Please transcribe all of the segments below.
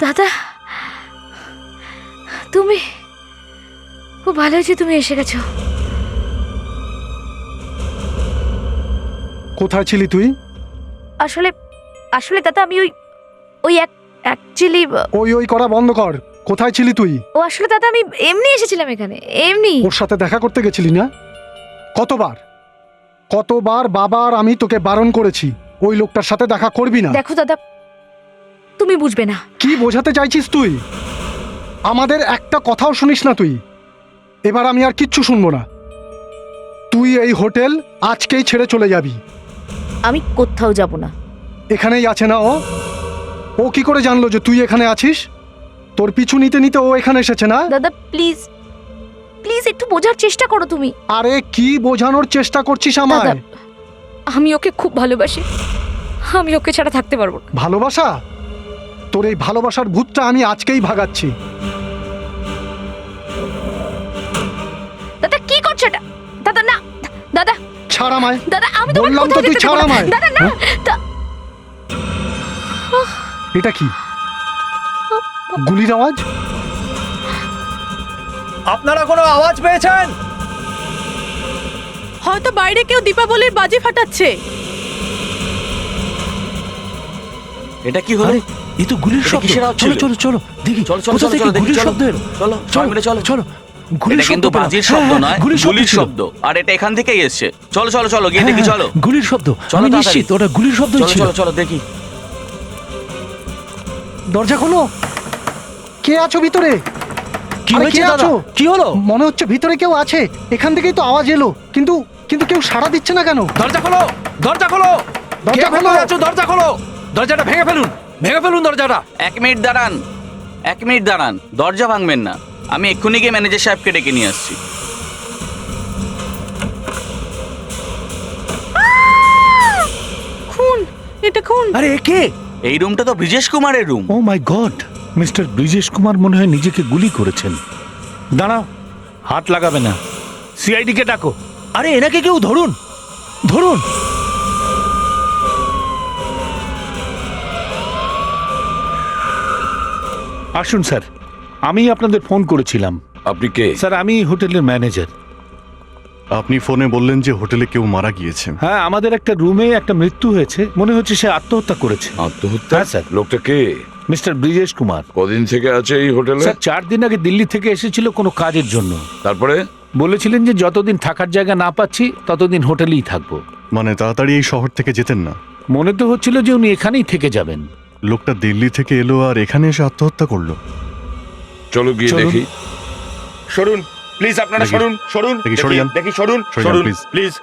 দাদা, তুমি খুব ভালো হয়েছে তুমি এসে গেছো। কোথায় ছিলি তুই? আসলে আসলে দাদা আমি ওই অ্যাকচুয়ালি ওই করা বন্ধ কর। কোথায় ছিলি তুই? আসলে দাদা আমি এমনি এসেছিলাম এখানে, এমনি। ওর সাথে দেখা করতে গেছিলি না? কতবার বাবা আর আমি তোকে বারণ করেছি ওই লোকটার সাথে দেখা করবি না। দেখো দাদা, তুমি বুঝবে না। কি বোঝাতে চাইছিস তুই? আমাদের একটা কথাও শুনিস না তুই। এবার আমি আর কিচ্ছু শুনবো না। তুই এই হোটেল আজকেই ছেড়ে চলে যাবি। আমি কোথাও যাব না। এখানেই আছে না ও? ও কি করে জানলো যে তুই এখানে আছিস? তোর পিছু নিতে নিতে ও এখানে এসেছে না? দাদা প্লিজ প্লিজ একটু বোঝার চেষ্টা করো তুমি। আরে কি বোঝানোর চেষ্টা করছিস আমায়? দাদা, আমি ওকে খুব ভালোবাসি, আমি ওকে ছাড়া থাকতে পারবো না। ভালোবাসা? তোর এই ভালোবাসার ভূতটা আমি আজকেই ভাগাচ্ছি। দাদা কি করছো এটা? দাদা না, দাদা ছাড় আমায়। দাদা আমি তোমাকে বললাম তো কোথাও তুই যেতে ছাড় দেবো না। আমায়। দাদা না। এটা কি? গুলির আওয়াজ? আপনারা কোনো আওয়াজ পেয়েছেন? হয়তো বাইরে কেউ দীপাবলির বাজি ফাটাচ্ছে। এটা কি হলো? এই তো গুলির শব্দ। চলো চলো চলো দেখি। চলো চলো কোথা থেকে চলো দেখি, গুলির চলো। শব্দ এলো? চলো সবাই মিলে চলো চলো। এটা গুলির শব্দ কিন্তু পেলাম। বাজির শব্দ হ্যাঁ, নয়, গুলির গুলির ছিল। শব্দ। আর এটা এখান থেকেই এসেছে। চলো চলো চলো গিয়ে হ্যাঁ, দেখি চলো। গুলির শব্দ। চলো আমি তাড়াতাড়ি। নিশ্চিত ওটা গুলির শব্দই চলো ছিল। চলো চলো দেখি। দরজা খোলো। কে আছো ভিতরে? কি আরে, হয়েছে কে দাদা? আছো? কি হলো? মনে হচ্ছে ভিতরে কেউ আছে। এখান থেকেই তো আওয়াজ এলো, কিন্তু কেউ সাড়া দিচ্ছে না কেন? দরজা খোলো, দরজা খোলো। দরজা কে খোলো। ভেতরে আছো? দরজা খোলো। দরজাটা ভেঙে ফেলুন দরজাটা। 1 মিনিট দাঁড়ান, 1 মিনিট দাঁড়ান। দরজা ভাঙবেন না, আমি এক্ষুনি গিয়ে ম্যানেজার সাহেবকে ডেকে নিয়ে আসছি। খুন, এটা খুন। আরে এ কে? এই রুমটা তো ব্রিজেশ কুমারের রুম। ও মাই গড, মিস্টার ব্রিজেশ কুমার মনে হয় নিজেকে গুলি করেছেন। দাঁড়াও, হাত লাগাবে না। সিআইডি কে ডাকো। আরে এনাকে কেউ ধরুন, ধরুন। আসুন স্যার, আমি আপনাদের ফোন করেছিলাম। আপনি কে? স্যার আমি হোটেলের ম্যানেজার। আপনি ফোনে বললেন যে হোটেলে কেউ মারা গিয়েছে। হ্যাঁ, আমাদের একটা রুমে একটা মৃত্যু হয়েছে, মনে হচ্ছে সে আত্মহত্যা করেছে। আত্মহত্যা? হ্যাঁ, স্যার। লোকটা কে? মিস্টার ব্রিজেশ কুমার। কদিন থেকে আছে এই হোটেলে? স্যার 4 দিন আগে দিল্লি থেকে এসেছিল কোনো কাজের জন্য। তারপরে? বলেছিলেন যে যতদিন থাকার জায়গা না পাচ্ছি ততদিন হোটেলেই থাকবো। মানে তাড়াতাড়ি এই শহর থেকে যেতেন না? মনে তো হচ্ছিল যে উনি এখানেই থেকে যাবেন। লোকটা দিল্লি থেকে এলো আর এখানে এসে আত্মহত্যা করলো। চলো গিয়ে চলুন। দেখি। সরুন প্লিজ, আপনারা দেখি। সরুন সরুন দেখি, সরে যান। দেখি সরুন সরে যান, সরুন please। প্লিজ।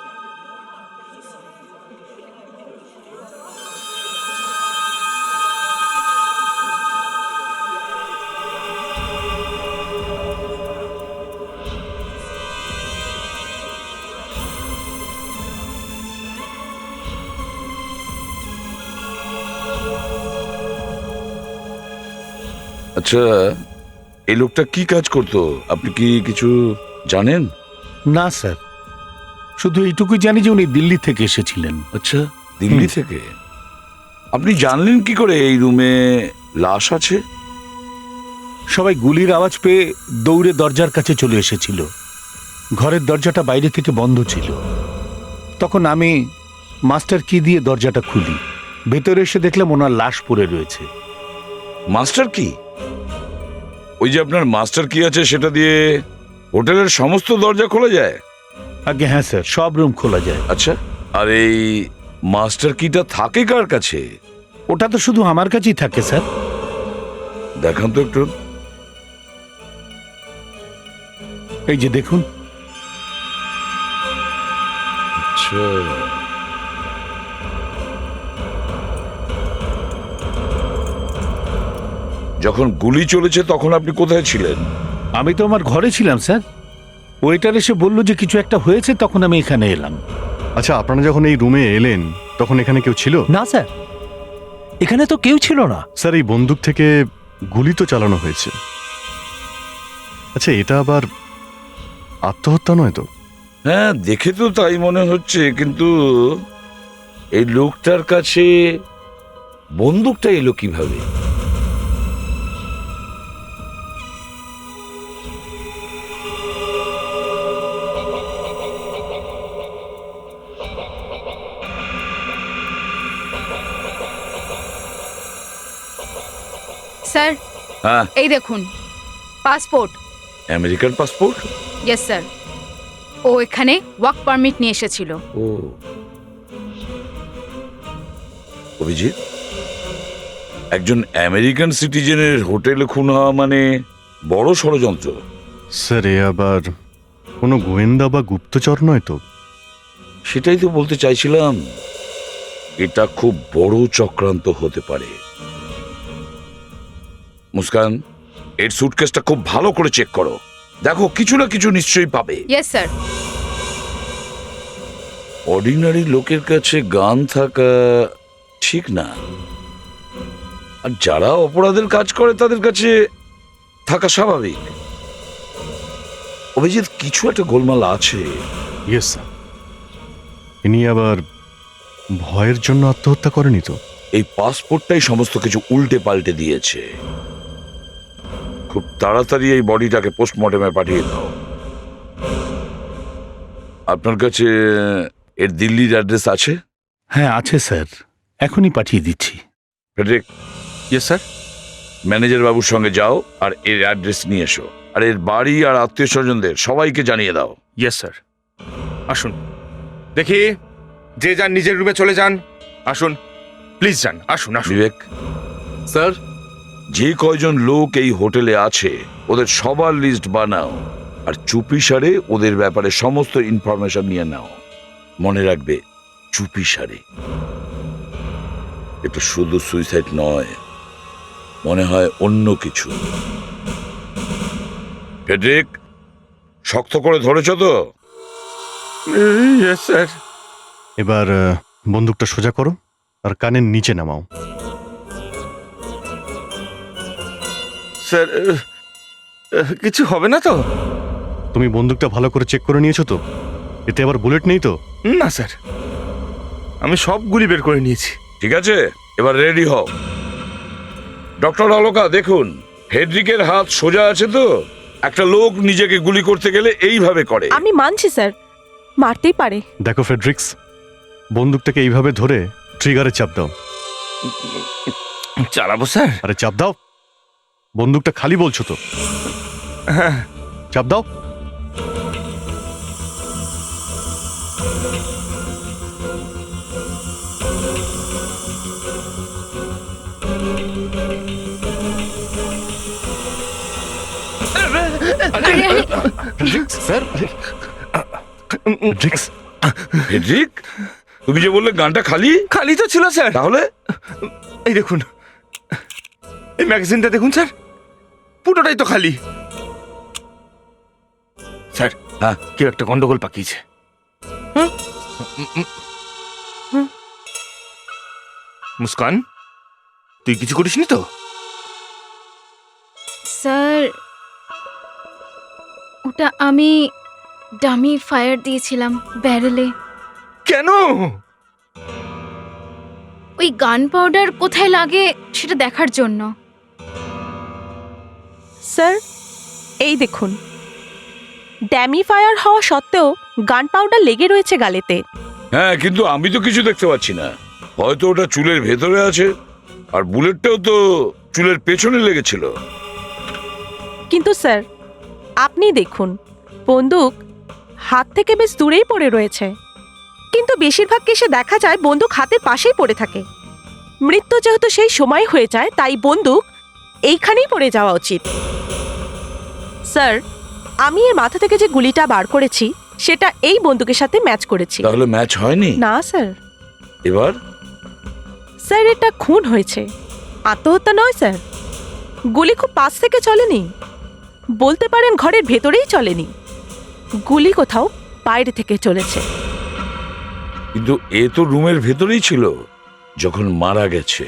আচ্ছা, এই লোকটা কি কাজ করতো আপনি কি কিছু জানেন? না স্যার, শুধু এইটুকুই জানি যে উনি দিল্লি থেকে এসেছিলেন। আচ্ছা, দিল্লি থেকে? আপনি জানলেন কি করে এই রুমে লাশ আছে? সবাই গুলির আওয়াজ পেয়ে দৌড়ে দরজার কাছে চলে এসেছিল। ঘরের দরজাটা বাইরে থেকে বন্ধ ছিল। তখন আমি মাস্টার কি দিয়ে দরজাটা খুলি। ভেতরে এসে দেখলাম ওনার লাশ পড়ে রয়েছে। মাস্টার কি? ওই যে আপনার মাস্টার কি আছে সেটা দিয়ে হোটেলের সমস্ত দরজা খোলা যায়? আগে হ্যাঁ স্যার, সব রুম খোলা যায়। আচ্ছা, আর এই মাস্টার কিটা থাকে কার কাছে? ওটা তো শুধু আমার কাছেই থাকে স্যার। দেখান তো একটু। এই যে দেখুন। আচ্ছা, যখন গুলি চলেছে তখন আপনি কোথায় ছিলেন? আমি তো আমার ঘরে ছিলাম স্যার। ওয়েটার এসে বলল যে কিছু একটা হয়েছে, তখন আমি এখানে এলাম। আচ্ছা, আপনারা যখন এই রুমে এলেন তখন এখানে কেউ ছিল? না স্যার, এখানে তো কেউ ছিল না। স্যার, এই বন্দুক থেকে গুলি তো চালানো হয়েছে। আচ্ছা, এটা আবার আত্মহত্যা নয় তো? হ্যাঁ, দেখে তো তাই মনে হচ্ছে, কিন্তু এই লোকটার কাছে বন্দুকটা এলো কিভাবে? স্যার, হ্যাঁ, এই দেখুন passport. American passport? Yes sir. ও এখানে ওয়ার্ক পারমিট নিয়ে এসেছিল। ও, অভিজিৎ, একজন আমেরিকান সিটিজেনের হোটেলে খুন হওয়া মানে বড় ষড়যন্ত্র। স্যার, এ আবার কোনো গোয়েন্দা বা গুপ্তচর নয় তো? সেটাই তো বলতে চাইছিলাম, এটা খুব বড় চক্রান্ত হতে পারে। মুস্কান, এর সুটকেসটা খুব ভালো করে চেক করো, দেখো কিছু না কিছু নিশ্চয়ই পাবে। Yes sir. অর্ডিনারি লোকের কাছে গান থাকা ঠিক না, আর যারা অপরাধের কাজ করে তাদের কাছে থাকা স্বাভাবিক। অভিজিৎ, কিছু একটা গোলমাল আছে। Yes sir. ইনি আবার ভয়ের জন্য আত্মহত্যা করেনি তো? এই পাসপোর্টটাই সমস্ত কিছু উল্টে পাল্টে দিয়েছে। খুব তাড়াতাড়ি এই বডিটাকে পোস্টমর্টমে পাঠিয়ে দাও। আপনার কাছে এর দিল্লির অ্যাড্রেস আছে? হ্যাঁ আছে স্যার, এখনই পাঠিয়ে দিচ্ছি। Friedrich, yes sir. ম্যানেজার বাবুর সঙ্গে যাও আর এর অ্যাড্রেস নিয়ে এসো, আর এর বাড়ি আর আত্মীয় স্বজনদের সবাইকে জানিয়ে দাও। Yes sir. আসুন, দেখি যে যান নিজের রুমে চলে যান। আসুন, প্লিজ যান, আসুন আসুন। বিবেক, স্যার, যে কয়জন লোক এই হোটেলে আছে ওদের সবার লিস্ট বানাও, আর চুপিসারে ওদের ব্যাপারে সমস্ত ইনফরমেশন নিয়ে নাও। মনে রাখবে, চুপিসারে। এটা শুধু সুইসাইড নয়, মনে হয় অন্য কিছু। ফেডরিক, শক্ত করে ধরেছ তো? Yes sir. এবার বন্দুকটা সোজা করো আর কানের নিচে নামাও। স্যার, কিছু হবে না তো? তুমি বন্দুকটা ভালো করে চেক করে নিয়েছো তো? এতে আবার বুলেট নেই তো? না স্যার, আমি সব গুলি বের করে নিয়েছি। ঠিক আছে, এবার রেডি হও। ডক্টর অলকা, দেখুন ফেডরিকের হাত সোজা আছে তো? একটা লোক নিজেকে গুলি করতে গেলে এইভাবে করে। আমি মানছি স্যার, মারতেই পারে। দেখো ফেডরিক্স, বন্দুকটাকে এইভাবে ধরে ট্রিগারে চাপ দাও। চালাবো স্যার? আরে চাপ দাও, বন্দুকটা খালি বলছো তো? হ্যাঁ। চাপ দাও। স্যার, ফেডরিক্স, ফেডরিক, তুমি যে বললে গানটা খালি? খালি তো ছিল স্যার। তাহলে এই দেখুন, এই ম্যাগাজিনটা দেখুন স্যার, পুরোটাই তো খালি। স্যার, হ্যাঁ, কেউ একটা গন্ডগোল পাকিয়েছে। মুস্কান, তুই কিছু করিসনি তো? স্যার, ওটা আমি ডামি ফায়ার দিয়েছিলাম ব্যারেলে। কেন? ওই গান পাউডার কোথায় লাগে সেটা দেখার জন্য। স্যার, এই দেখুন, ড্যামি ফায়ার হওয়া সত্ত্বেও গান পাউডার লেগে রয়েছে গালেতে। হ্যাঁ, কিন্তু আমি তো কিছু দেখতে পাচ্ছি না। হয়তো ওটা চুলের ভেতরে আছে, আর বুলেটটাও তো চুলের পেছনে লেগেছিল। কিন্তু স্যার, আপনি দেখুন, বন্দুক হাত থেকে বেশ দূরেই পড়ে রয়েছে, কিন্তু বেশিরভাগ কেসে দেখা যায় বন্দুক হাতের পাশেই পড়ে থাকে। মৃত্যু যেহেতু সেই সময় হয়ে যায়, তাই বন্দুক এইখানেই পড়ে যাওয়া উচিত। স্যার, আমি এর মাথা থেকে যে গুলিটা বার করেছি সেটা এই বন্দুকের সাথে ম্যাচ করেছি। তাহলে ম্যাচ হয়নি? না স্যার। এবার স্যার, এটা খুন হয়েছে, আত্মহত্যা নয় স্যার। গুলি খুব পাশ থেকে চলেনি, বলতে পারেন ঘরের ভেতরেই চলেনি, গুলি কোথাও বাইরে থেকে চলেছে। কিন্তু এ তো রুমের ভেতরেই ছিল যখন মারা গেছে।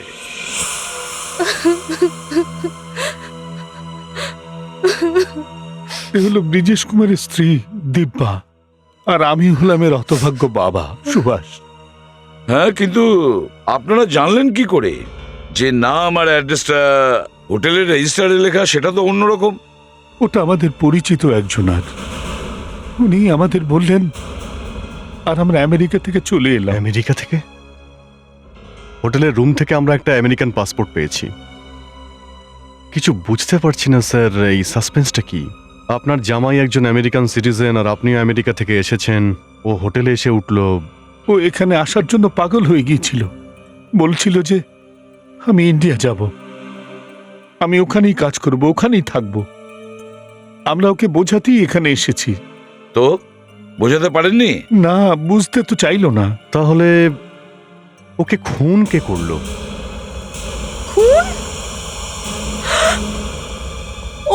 এ হলো ব্রিজেশ কুমারের স্ত্রী দিব্যা, আর আমি হলাম এর হতভাগ্য বাবা সুভাষ। হ্যাঁ, কিন্তু আপনারা জানলেন কি করে যে না আমার অ্যাড্রেসটা হোটেলের রেজিস্টারে লেখা? সেটা তো অন্যরকম। ওটা আমাদের পরিচিত একজনার, উনি আমাদের বললেন, আর আমরা আমেরিকা থেকে চলে এলাম। আমেরিকা থেকে? হোটেলের রুম থেকে আমরা একটা আমেরিকান পাসপোর্ট পেয়েছি। কিছু বুঝতে পারছি না স্যার, এই সাসপেন্সটা কি? আপনার জামাই একজন আমেরিকান সিটিজেন, আর আপনিও আমেরিকা থেকে এসেছেন। ও হোটেলে এসে উঠল। ও এখানে আসার জন্য পাগল হয়ে গিয়েছিল, বলছিল যে আমি ইন্ডিয়া যাব, আমি ওখানেই কাজ করব, ওখানেই থাকব। আমরা ওকে বোঝাতেই এখানে এসেছি। তো বোঝাতে পারেননি? না, বুঝতে তো চাইলো না। তাহলে ওকে খুন কে করলো? খুন?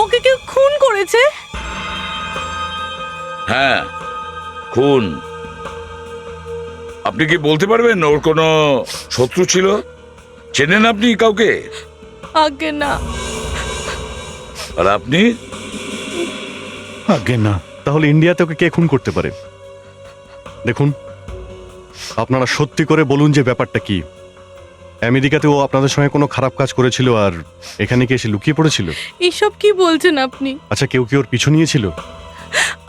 ওকে কেউ খুন করেছে? হ্যাঁ, খুন। আপনি কি বলতে পারবেন ওর কোনো শত্রু ছিল? চেনেন আপনি কাউকে? আগে না। আর আপনি? আগে না। তাহলে ইন্ডিয়াতে ওকে কে খুন করতে পারে? দেখুন, আপনারা সত্যি করে বলুন যে ব্যাপারটা কি। আমেরিকাতে ও আপনাদের সঙ্গে কোনো খারাপ কাজ করেছিল আর এখানে কি এসে লুকিয়ে পড়েছিল? এসব কি বলছেন আপনি? আচ্ছা, কেউ কি ওর পিছু নিয়েছিল?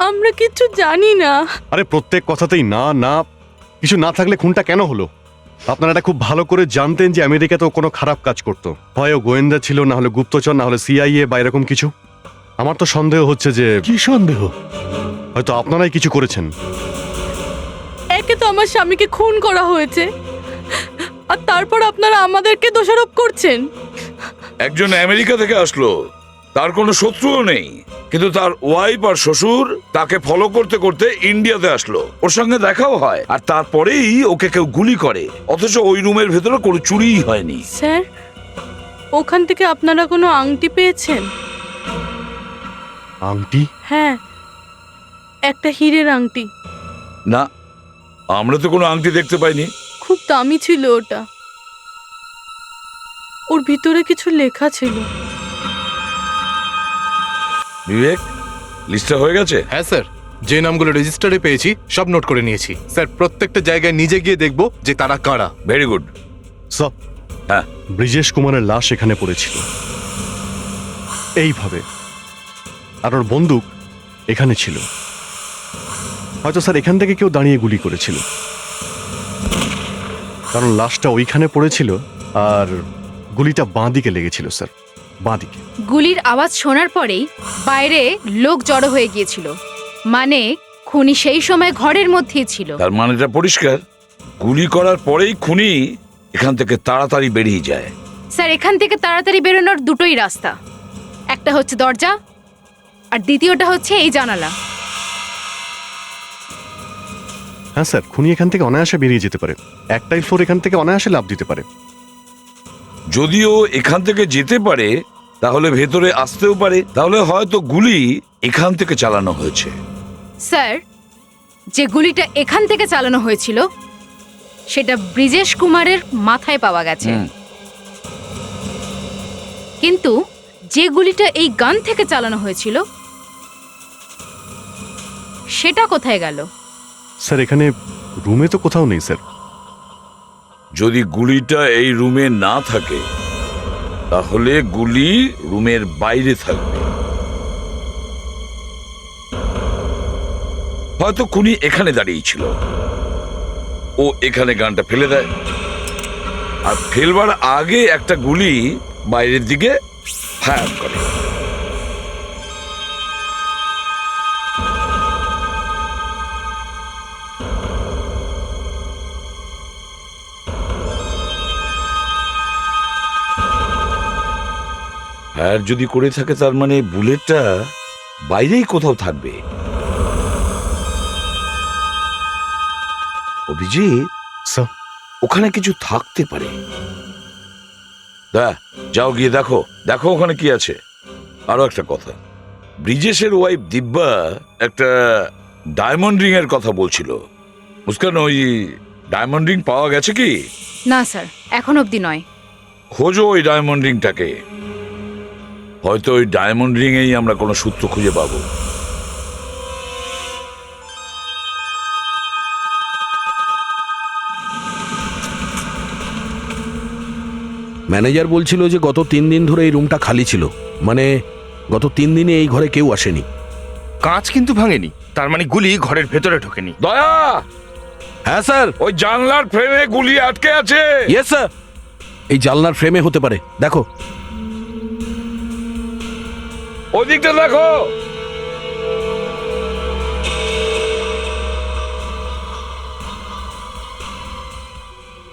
আমরা কিচ্ছু জানি না। আরে প্রত্যেক কথাতেই না না, কিছু না থাকলে খুনটা কেন হলো? আপনারা এটা খুব ভালো করে জানতেন যে আমেরিকাতে ও কোনো খারাপ কাজ করতো, হয় ও গোয়েন্দা ছিল, না হলে গুপ্তচর, না হলে সিআইএ বা এরকম কিছু। আমার তো সন্দেহ হচ্ছে যে কি সন্দেহ? হয়তো আপনারাই কিছু করেছেন। একে তো আমার স্বামীকে খুন করা হয়েছে, আর তারপর আপনারা আমাদেরকে দোষারোপ করছেন। একজন আমেরিকা থেকে আসলো, তার কোনো শত্রুও নেই, কিন্তু তার ওয়াইফ আর শ্বশুর তাকে ফলো করতে করতে ইন্ডিয়াতে আসলো, ওর সঙ্গে দেখাও হয়, আর তারপরেই ওকে কেউ গুলি করে, অথচ ওই রুমের ভেতরে কোনো চুরিই হয়নি। স্যার, ওখান থেকে আপনারা কোনো আংটি পেয়েছেন? আংটি? হ্যাঁ, একটা হীরের আংটি। না, আমরা তো কোনো আংটি দেখতে পাইনি। খুব দামি ছিল ওটা, ওর ভিতরে কিছু লেখা ছিল। বিবেক, লিস্টটা হয়ে গেছে? হ্যাঁ স্যার, যে নামগুলো রেজিস্টারে পেয়েছি সব নোট করে নিয়েছি স্যার। প্রত্যেকটা জায়গায় নিজে গিয়ে দেখবো যে তারা কারা। Very good. সব হ্যাঁ, ব্রিজেশ কুমারের লাশ এখানে পড়েছিল এইভাবে, আর ওর বন্দুক এখানে ছিল। হয়তো স্যার এখান থেকে কেউ দাঁড়িয়ে গুলি করেছিল, কারণ লাশটা ওইখানে পড়েছিল আর গুলিটা বাঁ দিকে লেগেছিল স্যার, বাঁ দিকে। গুলির আওয়াজ শোনার পরেই বাইরে লোক জড়ো হয়ে গিয়েছিল, মানে খুনি সেই সময় ঘরের মধ্যেই ছিল। তার মানেটা পরিষ্কার, গুলি করার পরেই খুনি এখান থেকে তাড়াতাড়ি বেরিয়ে যায়। স্যার, এখান থেকে তাড়াতাড়ি বেরোনোর দুটোই রাস্তা, একটা হচ্ছে দরজা আর দ্বিতীয়টা হচ্ছে এই জানালা। হ্যাঁ স্যার, খুনি এখান থেকে অনায়াসে বেরিয়ে যেতে পারে, একটাই ফ্লোর এখান থেকে অনায়াসে লাফ দিতে পারে। যদিও এখান থেকে যেতে পারে, তাহলে ভেতরে আসতেও পারে, তাহলে হয়তো গুলি এখান থেকে চালানো হয়েছে। স্যার, যে গুলিটা এখান থেকে চালানো হয়েছিল সেটা ব্রিজেশ কুমারের মাথায় পাওয়া গেছে, কিন্তু যে গুলিটা এই গান থেকে চালানো হয়েছিল সেটা কোথায় গেল? স্যার এখানে রুমে তো কোথাও নেই স্যার। যদি গুলিটা এই রুমে না থাকে, তাহলে গুলি রুমের বাইরে থাকবে। হয়তো খুনি এখানে দাঁড়িয়ে ছিল, ও এখানে গানটা ফেলে দেয়, আর ফেলবার আগে একটা গুলি বাইরের দিকে ফায়ার করে। ফায়ার যদি করে থাকে, তার মানে বুলেটটা বাইরেই কোথাও থাকবে। অভিজিৎ, স্যার ওখানে কিছু থাকতে পারে। যাও গিয়ে দেখো দেখো ওখানে কি আছে। আরো একটা কথা, ব্রিজেশের ওয়াইফ দিব্যা একটা ডায়মন্ড রিং এর কথা বলছিল। মুস্কান, ওই ডায়মন্ড রিং পাওয়া গেছে কি? না স্যার, এখন অবধি নয়। খোঁজো ওই ডায়মন্ড রিংটাকে, হয়তো ওই ডায়মন্ড রিং এই আমরা কোনো সূত্র খুঁজে পাবো। ম্যানেজার বলছিল যে গত 3 দিন ধরে এই রুমটা খালি ছিল, মানে গত 3 দিনে এই ঘরে কেউ আসেনি। কাঁচ কিন্তু ভাঙেনি, তার মানে গুলি ঘরের ভেতরে ঢোকেনি। দয়া, হ্যাঁ স্যার। ওই জানলার ফ্রেমে গুলি আটকে আছে। Yes sir. এই জানলার ফ্রেমে হতে পারে, দেখো। ওই দিকটা দেখো।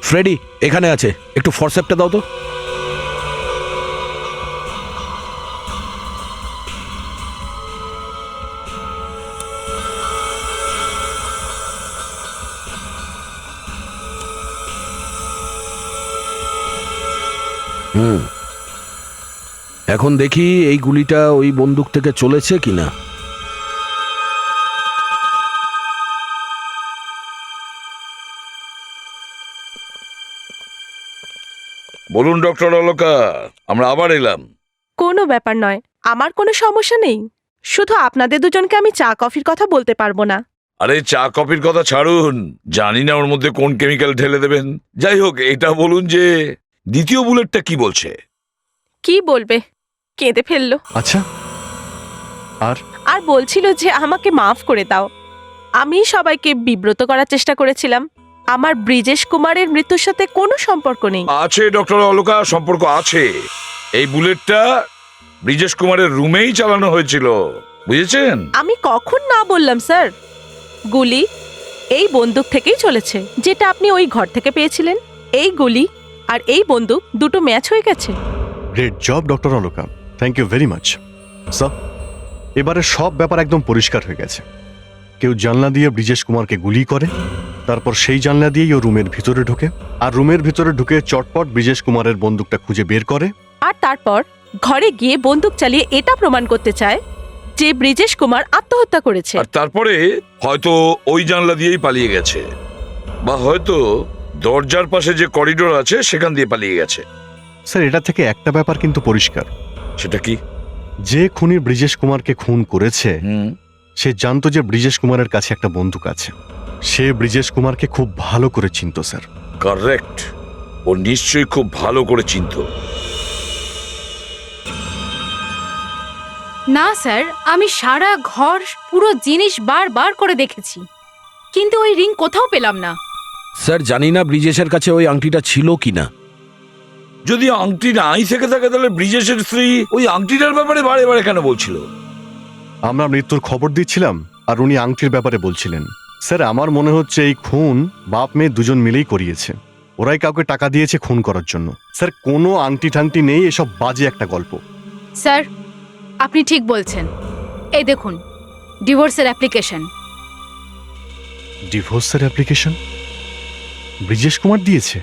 ফ্রেডি এখানে আছে, একটু ফরসেপটা দাও তো। এখন দেখি এই গুলিটা ওই বন্দুক থেকে চলেছে কিনা। বলুন ডক্টর অলকা, আমরা আবার এলাম। কোনো ব্যাপার নয়, আমার কোনো সমস্যা নেই। শুধু আপনাদের দুজনকে আমি চা কফির কথা বলতে পারবো না। আরে চা কফির কথা ছাড়ুন, জানি না ওর মধ্যে কোন কেমিক্যাল ঢেলে দেবেন। যাই হোক, এটা বলুন যে দ্বিতীয় বুলেটটা কি বলছে? কি বলবে, কেঁদে ফেললো। আচ্ছা, আর বলছিল যে আমাকে মাফ করে দাও। আমি সবাইকে বিব্রত করার চেষ্টা করেছিলাম। আমার ব্রিজেশ কুমারের মৃত্যুর সাথে কোনো সম্পর্ক নেই। আছে ডক্টর অলকা, সম্পর্ক আছে। এই বুলেটটা ব্রিজেশ কুমারের রুমেই চালানো হয়েছিল, বুঝেছেন? আমি কখন না বললাম স্যার? গুলি এই বন্দুক থেকেই চলেছে, যেটা আপনি ওই ঘর থেকে পেয়েছিলেন। এই গুলি আর এই বন্দুক দুটো ম্যাচ হয়ে গেছে। Great job doctor Alka, thank you very much sir. এবারে সব ব্যাপার একদম পরিষ্কার হয়ে গেছে। কেউ জানলা দিয়ে ব্রিজেশ কুমারকে গুলি করে, তারপর সেই জানলা দিয়েই ও রুমের ভিতরে ঢোকে, আর রুমের ভিতরে ঢুকে চটপট ব্রিজেশ কুমারের বন্দুকটা খুঁজে বের করে, আর তারপর ঘরে গিয়ে বন্দুক চালিয়ে এটা প্রমাণ করতে চায় যে ব্রিজেশ কুমার আত্মহত্যা করেছে। আর তারপরে হয়তো ওই জানলা দিয়েই পালিয়ে গেছে, বা হয়তো দরজার পাশে যে করিডোর আছে সেখান দিয়ে পালিয়ে গেছে। স্যার এটা থেকে একটা ব্যাপার কিন্তু পরিষ্কার। সেটা কি? যে খুনি ব্রিজেশ কুমারকে খুন করেছে সে জানতো যে ব্রিজেশ কুমারের কাছে একটা বন্দুক আছে। সে ব্রিজেশ কুমারকে খুব ভালো করে চিনতো স্যার। কারেক্ট, ও নিশ্চয়ই খুব ভালো করে চিনত। না স্যার, আমি সারা ঘর পুরো জিনিস বারবার করে দেখেছি, কিন্তু ওই রিং কোথাও পেলাম না। স্যার জানি না ব্রিজেশের কাছে ওই আংটিটা ছিল কিনা। যদি আংটি নাই থেকে থাকে তাহলে ব্রিজেশের স্ত্রী ওই আংটিটার ব্যাপারে বারে বারে কেন বলছিল? আমরা মৃত্যুর খবর দিচ্ছিলাম আর উনি আংটির ব্যাপারে বলছিলেন। স্যার আমার মনে হচ্ছে এই খুন বাপ মেয়ে দুজন মিলেই করিয়েছে। ওরাই কাউকে টাকা দিয়েছে খুন করার জন্য। স্যার কোনো আংটি ঠাংটি নেই, এসব বাজে একটা গল্প। স্যার আপনি ঠিক বলছেন। এই দেখুন, ডিভোর্সের অ্যাপ্লিকেশন। ডিভোর্সের অ্যাপ্লিকেশন ব্রিজেশ কুমার দিয়েছে?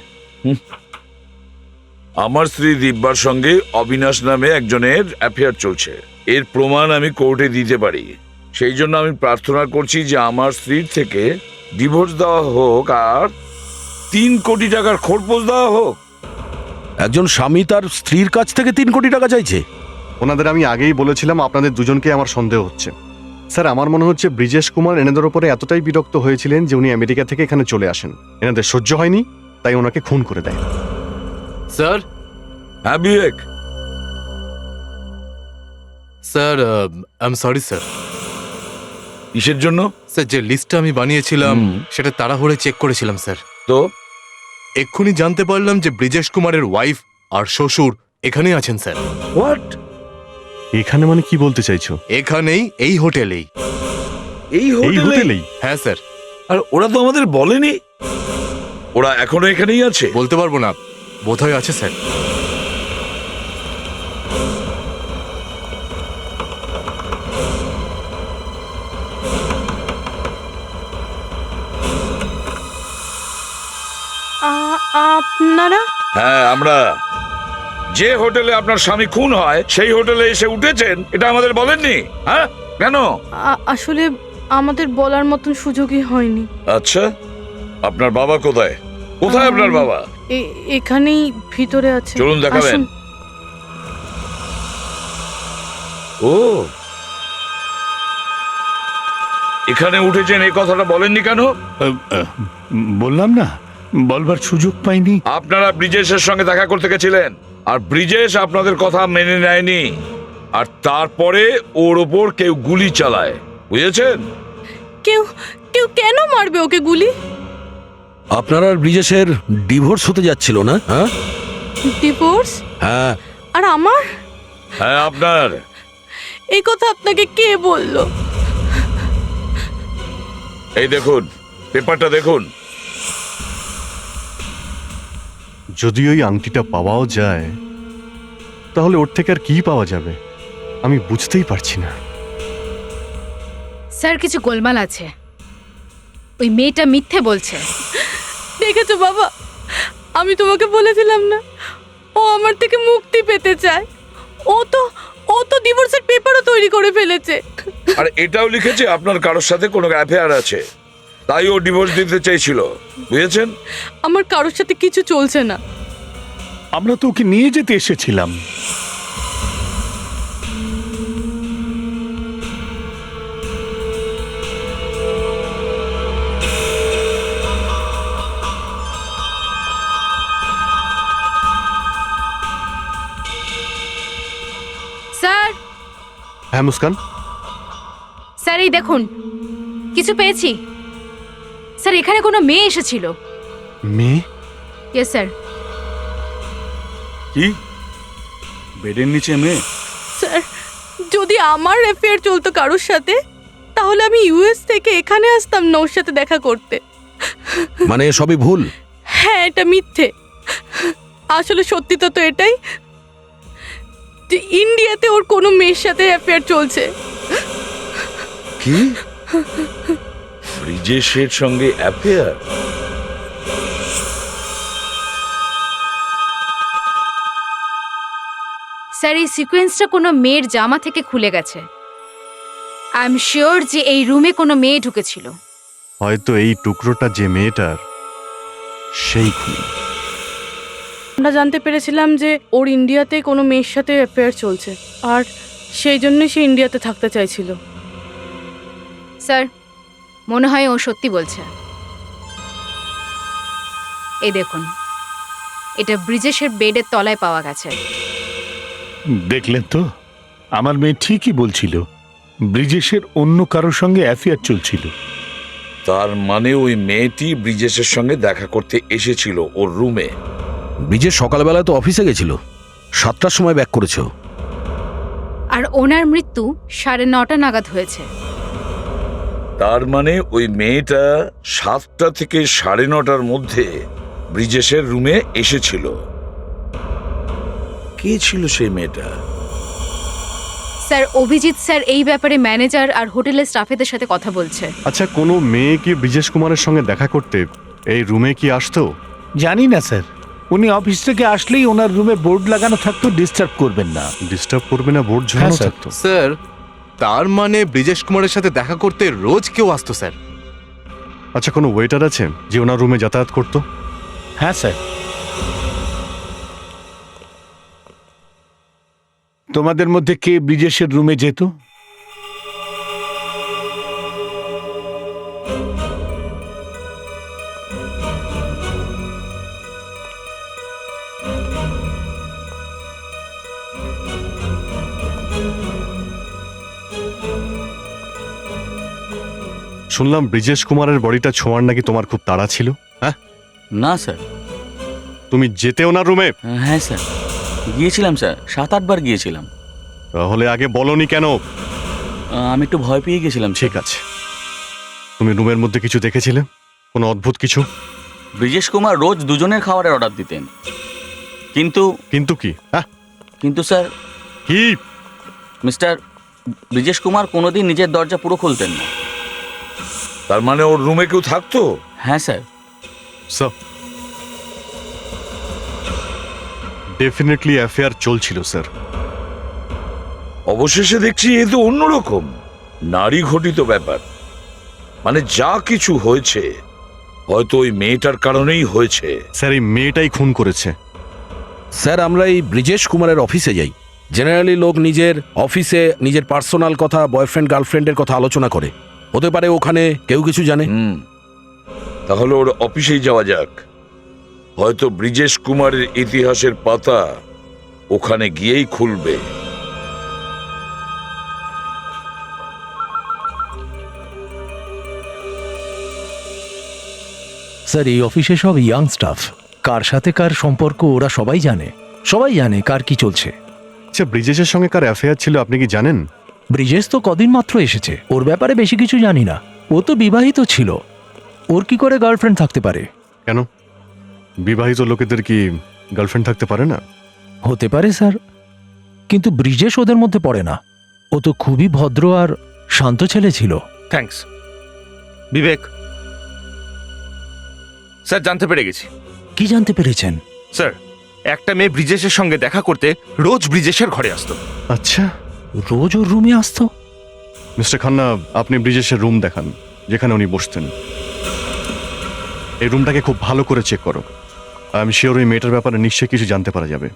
আমার স্ত্রী দিব্যার সঙ্গে অবিনাশ নামে একজনের অ্যাফেয়ার চলছে, এর প্রমাণ আমি কোর্টে দিতে পারি। সেই জন্য আমি প্রার্থনা করছি যে আমার স্ত্রীর থেকে ডিভোর্স দেওয়া হোক আর 3 কোটি টাকার খোরপোশ দেওয়া হোক। একজন স্বামী তার স্ত্রীর কাছ থেকে 3 কোটি টাকা চাইছে? ওনাদের আমি আগেই বলেছিলাম আপনাদের দুজনকে আমার সন্দেহ হচ্ছে। স্যার আমার মনে হচ্ছে ব্রিজেশ কুমার এনাদের ওপরে এতটাই বিরক্ত হয়েছিলেন যে উনি আমেরিকা থেকে এখানে চলে আসেন। এনাদের সহ্য হয়নি, তাই ওনাকে খুন করে দেয়। স্যার। হ্যাঁ Vivek. Sir I am sorry sir. কিসের জন্য? স্যার যে লিস্টটা আমি বানিয়েছিলাম সেটা তাড়াহুড়ো চেক করেছিলাম স্যার। তো এক্ষুনি জানতে পারলাম যে ব্রিজেশ কুমারের ওয়াইফ আর শ্বশুর এখানেই আছেন স্যার। হোয়াট? এখানে মানে কি বলতে চাইছো? এখানেই, এই হোটেলেই। এই হোটেলেই? হ্যাঁ স্যার। আর ওরা তো আমাদের বলেনি। ওরা এখনো এখানেই আছে? বলতে পারবো না, বোধহয় আছে স্যার। আপনারা? হ্যাঁ আমরা। যে হোটেলে আপনার স্বামী খুন হয় সেই হোটেলে এসে উঠেছেন, এটা আমাদের বলেননি? হ্যাঁ, কেন? আসলে আমাদের বলার মতন সুযোগই হয়নি। আচ্ছা, আপনার বাবা কোথায়? কোথায় আপনার বাবা? এখানেই ভিতরে আছে। চলুন দেখাবেন। ও, এখানে উঠেছেন, এই কথাটা বলেননি কেন? বললাম না, বলবার সুযোগ পাইনি। আপনারা ব্রিজেশের সঙ্গে দেখা করতে গেছিলেন, আর ব্রিজেশ আপনাদের কথা মেনে নেয়নি, আর তারপরে ওর ওপর কেউ গুলি চালায়, বুঝেছেন? কেউ কেউ কেন মারবে ওকে গুলি? আপনার আর ব্রিজেশের ডিভোর্স হতে যাচ্ছিল না? হ্যাঁ ডিভোর্স? হ্যাঁ। আর আমার? হ্যাঁ, আপনার। এই কথা আপনাকে কে বললো? এই দেখুন, পেপারটা দেখুন। যদি ওই আংটিটা পাওয়াও যায়, তাহলে ওর থেকে আর কি পাওয়া যাবে আমি বুঝতেই পারছি না। স্যার, কিছু গোলমাল আছে। ওই মেয়েটা মিথ্যে বলছে। দেখেছো বাবা, আমি তোমাকে বলেছিলাম না ও আমার থেকে মুক্তি পেতে চায়। ও তো ডিভোর্সের পেপারও তৈরি করে ফেলেছে। আর এটাও লিখেছে আপনার কারোর সাথে কোনো অ্যাফেয়ার আছে, তাই ও ডিভোর্স দিতে চাইছিল, বুঝেছেন? আমার কারোর সাথে কিছু চলছে না। আমরা তো ওকে নিয়ে যেতে এসেছিলাম। স্যার, হ্যাঁ মুস্কান, স্যার এই দেখুন, কিছু পেয়েছি। স্যার, এখানে কোনো মেয়ে এসেছিল। মেয়ে? Yes sir. কি বেডের নিচে মেয়ে? স্যার, যদি আমার অ্যাফেয়ার চলতো কারোর সাথে, তাহলে আমি ইউএস থেকে এখানে আসতাম না ওর সাথে দেখা করতে। মানে সবই ভুল? হ্যাঁ, এটা মিথ্যে। আসলে সত্যিটা তো এটাই যে ইন্ডিয়াতে ওর কোনো মেয়ের সাথে অ্যাফেয়ার চলছে। কি? ব্রিজেশের সঙ্গে অ্যাফেয়ার? স্যার, এই সিকোয়েন্সটা কোনো মেয়ের জামা থেকে খুলে গেছে। আই এম শিওর যে এই রুমে কোনো মেয়ে ঢুকেছিল। হয়তো এই টুকরোটা যে মেয়েটার, সেই খুনি। আমরা জানতে পেরেছিলাম যে ওর ইন্ডিয়াতে কোনো মেয়ের সাথে অ্যাফেয়ার চলছে, আর সেই জন্যই সে ইন্ডিয়াতে থাকতে চাইছিল। স্যার, মনে হয় ও সত্যি বলছে। এই দেখুন, এটা ব্রিজেশের বেডের তলায় পাওয়া গেছে। দেখলেন তো, আমার মেয়ে ঠিকই বলছিল, ব্রিজেশের অন্য কারোর সঙ্গে অ্যাফেয়ার চলছিল। তার মানে ওই মেয়েটি ব্রিজেশের সঙ্গে দেখা করতে এসেছিল ওর রুমে। ব্রিজেশ সকালবেলায় তো অফিসে গেছিল, 7টার সময় ব্যাক করেছো। আর ওনার মৃত্যু 9:30 নাগাদ হয়েছে। তার মানে ওই মেয়েটা 7টা থেকে 9:30টার মধ্যে ব্রিজেশের রুমে এসেছিল। কে ছিল সেই মেয়েটা? স্যার, অভিজিৎ স্যার এই ব্যাপারে ম্যানেজার আর হোটেলের স্টাফেদের সাথে কথা বলছে। আচ্ছা, কোনো মেয়ে কি ব্রিজেশ কুমারের সঙ্গে দেখা করতে এই রুমে কি আসতো? জানি না স্যার, উনি অফিস থেকে আসলেই ওনার রুমে বোর্ড লাগানো থাকতো, ডিস্টার্ব করবেন না। ডিস্টার্ব করবে না বোর্ড ঝুলানো স্যার। থাকতো? স্যার, তার মানে ব্রিজেশ কুমারের সাথে দেখা করতে রোজ কেউ আসতো স্যার? আচ্ছা, কোনো ওয়েটার আছে যে ওনার রুমে যাতায়াত করতো? হ্যাঁ স্যার। তোমাদের মধ্যে কে ব্রিজেশের রুমে যেত? শুনলাম ব্রিজেশ কুমারের বডিটা ছোঁয়ার নাকি তোমার খুব তাড়া ছিল। হ্যাঁ? না স্যার। তুমি যেতে ওনার রুমে? হ্যাঁ স্যার, গিয়েছিলাম স্যার, 7-8 বার গিয়েছিলাম। তাহলে আগে বলনি কেন? আমি একটু ভয় পেয়ে গেছিলাম। ঠিক আছে, তুমি রুমের মধ্যে কিছু দেখেছিলে? কোনো অদ্ভুত কিছু? ব্রিজেশ কুমার রোজ দুজনের খাবারের অর্ডার দিতেন, কিন্তু কিন্তু কি? হ্যাঁ, কিন্তু স্যার, কি? মিস্টার ব্রিজেশ কুমার কোনোদিন নিজের দরজা পুরো খুলতেন না। তার মানে ওর রুমে কেউ থাকতো? হ্যাঁ স্যার। স্যার, ডেফিনেটলি অ্যাফেয়ার চলছিল স্যার। অবশেষে দেখছি এ তো অন্যরকম নারী ঘটিত ব্যাপার। মানে যা কিছু হয়েছে হয়তো ওই মেয়েটার কারণেই হয়েছে। স্যার এই মেয়েটাই খুন করেছে। স্যার আমরা এই ব্রিজেশ কুমারের অফিসে যাই। জেনারেলি লোক নিজের অফিসে নিজের পার্সোনাল কথা, বয়ফ্রেন্ড গার্লফ্রেন্ডের কথা আলোচনা করে। হতে পারে ওখানে কেউ কিছু জানে। তাহলে ওর অফিসেই যাওয়া যাক। হয়তো ব্রিজেশ কুমারের ইতিহাসের পাতা ওখানে গিয়েই খুলবে। স্যার এই অফিসে সব ইয়াং স্টাফ, কার সাথে কার সম্পর্ক ওরা সবাই জানে কার কি চলছে। আচ্ছা ব্রিজেশের সঙ্গে কার অ্যাফেয়ার ছিল আপনি কি জানেন? ব্রিজেশ তো কদিন মাত্র এসেছে, ওর ব্যাপারে বেশি কিছু জানি না। ও তো বিবাহিত ছিল, ওর কি করে গার্লফ্রেন্ড থাকতে পারে? কেন, বিবাহিত লোকেদের কি গার্লফ্রেন্ড থাকতে পারে না? হতে পারে স্যার, কিন্তু ব্রিজেশ ওদের মধ্যে পড়ে না। ও তো খুবই ভদ্র আর শান্ত ছেলে ছিল। থ্যাঙ্কস বিবেক। স্যার জানতে পেরে গেছি। কি জানতে পেরেছেন? স্যার একটা মেয়ে ব্রিজেশের সঙ্গে দেখা করতে রোজ ব্রিজেশের ঘরে আসতো। আচ্ছা, রোজ ওর রুমে আসতো? মিস্টার খান্না আপনি ব্রিজেশের রুম দেখান যেখানে উনি বসতেন। এই রুমটাকে খুব ভালো করে চেক করো। আমি শিওর ওই মেয়েটার ব্যাপারে নিশ্চয়ই কিছু জানতে পারা যাবে।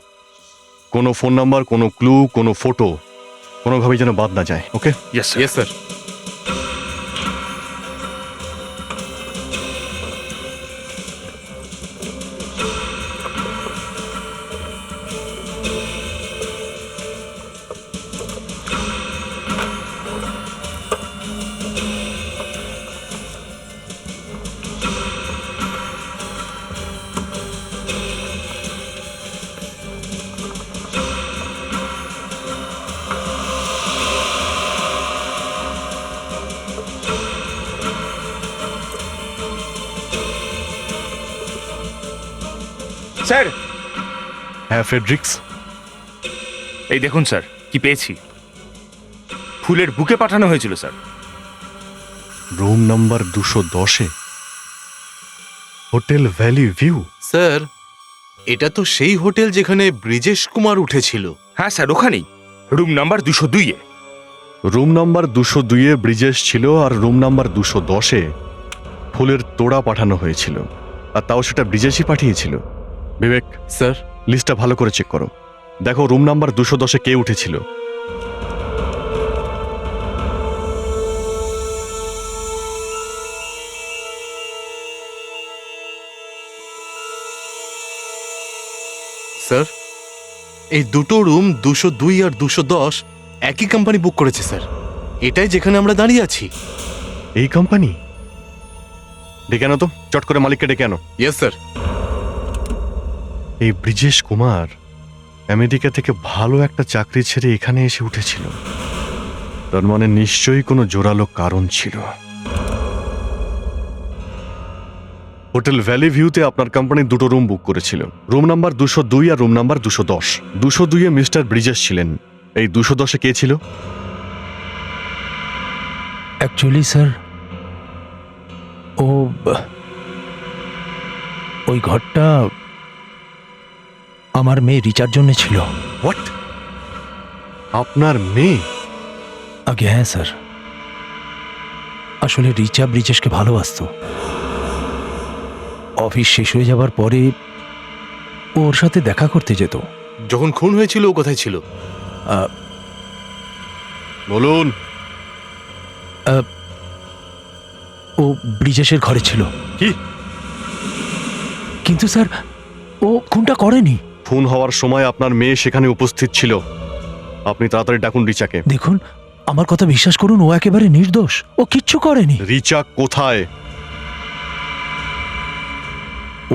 কোনো ফোন নাম্বার, কোনো ক্লু, কোনো ফটো কোনোভাবেই যেন বাদ না যায়। ওকে? Yes sir. স্যার হ্যাঁ ফেডরিক্স, এই দেখুন স্যার কি পেয়েছি। ফুলের বুকে পাঠানো হয়েছিল স্যার। রুম নাম্বার 210-এ, হোটেল ভ্যালি ভিউ। স্যার এটা তো সেই হোটেল যেখানে ব্রিজেশ কুমার উঠেছিল। হ্যাঁ স্যার ওখানেই, রুম নাম্বার 202-এ। রুম নাম্বার 202-এ ব্রিজেশ ছিল আর রুম নাম্বার 210-এ ফুলের তোড়া পাঠানো হয়েছিল, আর তাও সেটা ব্রিজেশই পাঠিয়েছিল। বিবেক স্যার লিস্টটা ভালো করে চেক করো, দেখো রুম নাম্বার 210-এ কে উঠেছিল। স্যার এই দুটো রুম 202 আর 210 একই কোম্পানি বুক করেছে স্যার। এটাই যেখানে আমরা দাঁড়িয়ে আছি। এই কোম্পানি? ডেকে আনো তো, চট করে মালিককে ডেকে আনো। Yes sir. এই ব্রিজেশ কুমার আমেরিকা থেকে ভালো একটা চাকরি ছেড়ে এখানে এসে উঠেছিল, তার মানে নিশ্চয়ই কোনো জোরালো কারণ ছিল। হোটেল ভ্যালি ভিউতে আপনার কোম্পানি দুটো রুম বুক করেছিল, রুম নাম্বার 202 আর রুম নাম্বার 210। 202-এ মিস্টার ব্রিজেশ ছিলেন, এই 210-এ কে ছিল? অ্যাকচুয়ালি স্যার ওই ঘরটা আমার মেয়ে রিচার জন্য ছিল। হোয়াট? আপনার মেয়ে? আগে হ্যাঁ স্যার, আসলে রিচা ব্রিজেশকে ভালোবাসতো। অফিস শেষ হয়ে যাবার পরে ওর সাথে দেখা করতে যেত। যখন খুন হয়েছিল ও কোথায় ছিল? বলুন। ও ব্রিজেশের ঘরে ছিল। কি? কিন্তু স্যার ও খুনটা করেনি। খুন হওয়ার সময় আপনার মেয়ে সেখানে উপস্থিত ছিল। আপনি তাড়াতাড়ি ডাকুন রিচাকে। দেখুন আমার কথা বিশ্বাস করুন, ও একেবারে নির্দোষ, ও কিচ্ছু করেনি। রিচা কোথায়?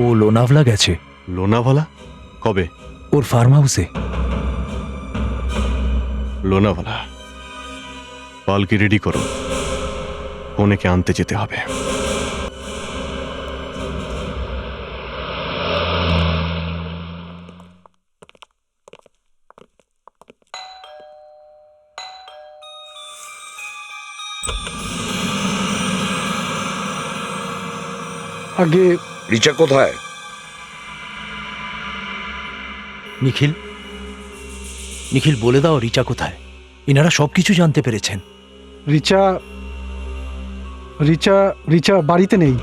ও লোনাভলা গেছে। লোনাভালা? কবে? ওর ফার্ম হাউসে। লোনাভালা? পালকি রেডি করো, কনেকে আনতে যেতে হবে। আগে রিচা কোথায়? নিখিল, নিখিল বলে দাও রিচা কোথায়? এনারা সবকিছু জানতে পেরেছেন। রিচা রিচা রিচা বাড়িতে নেই।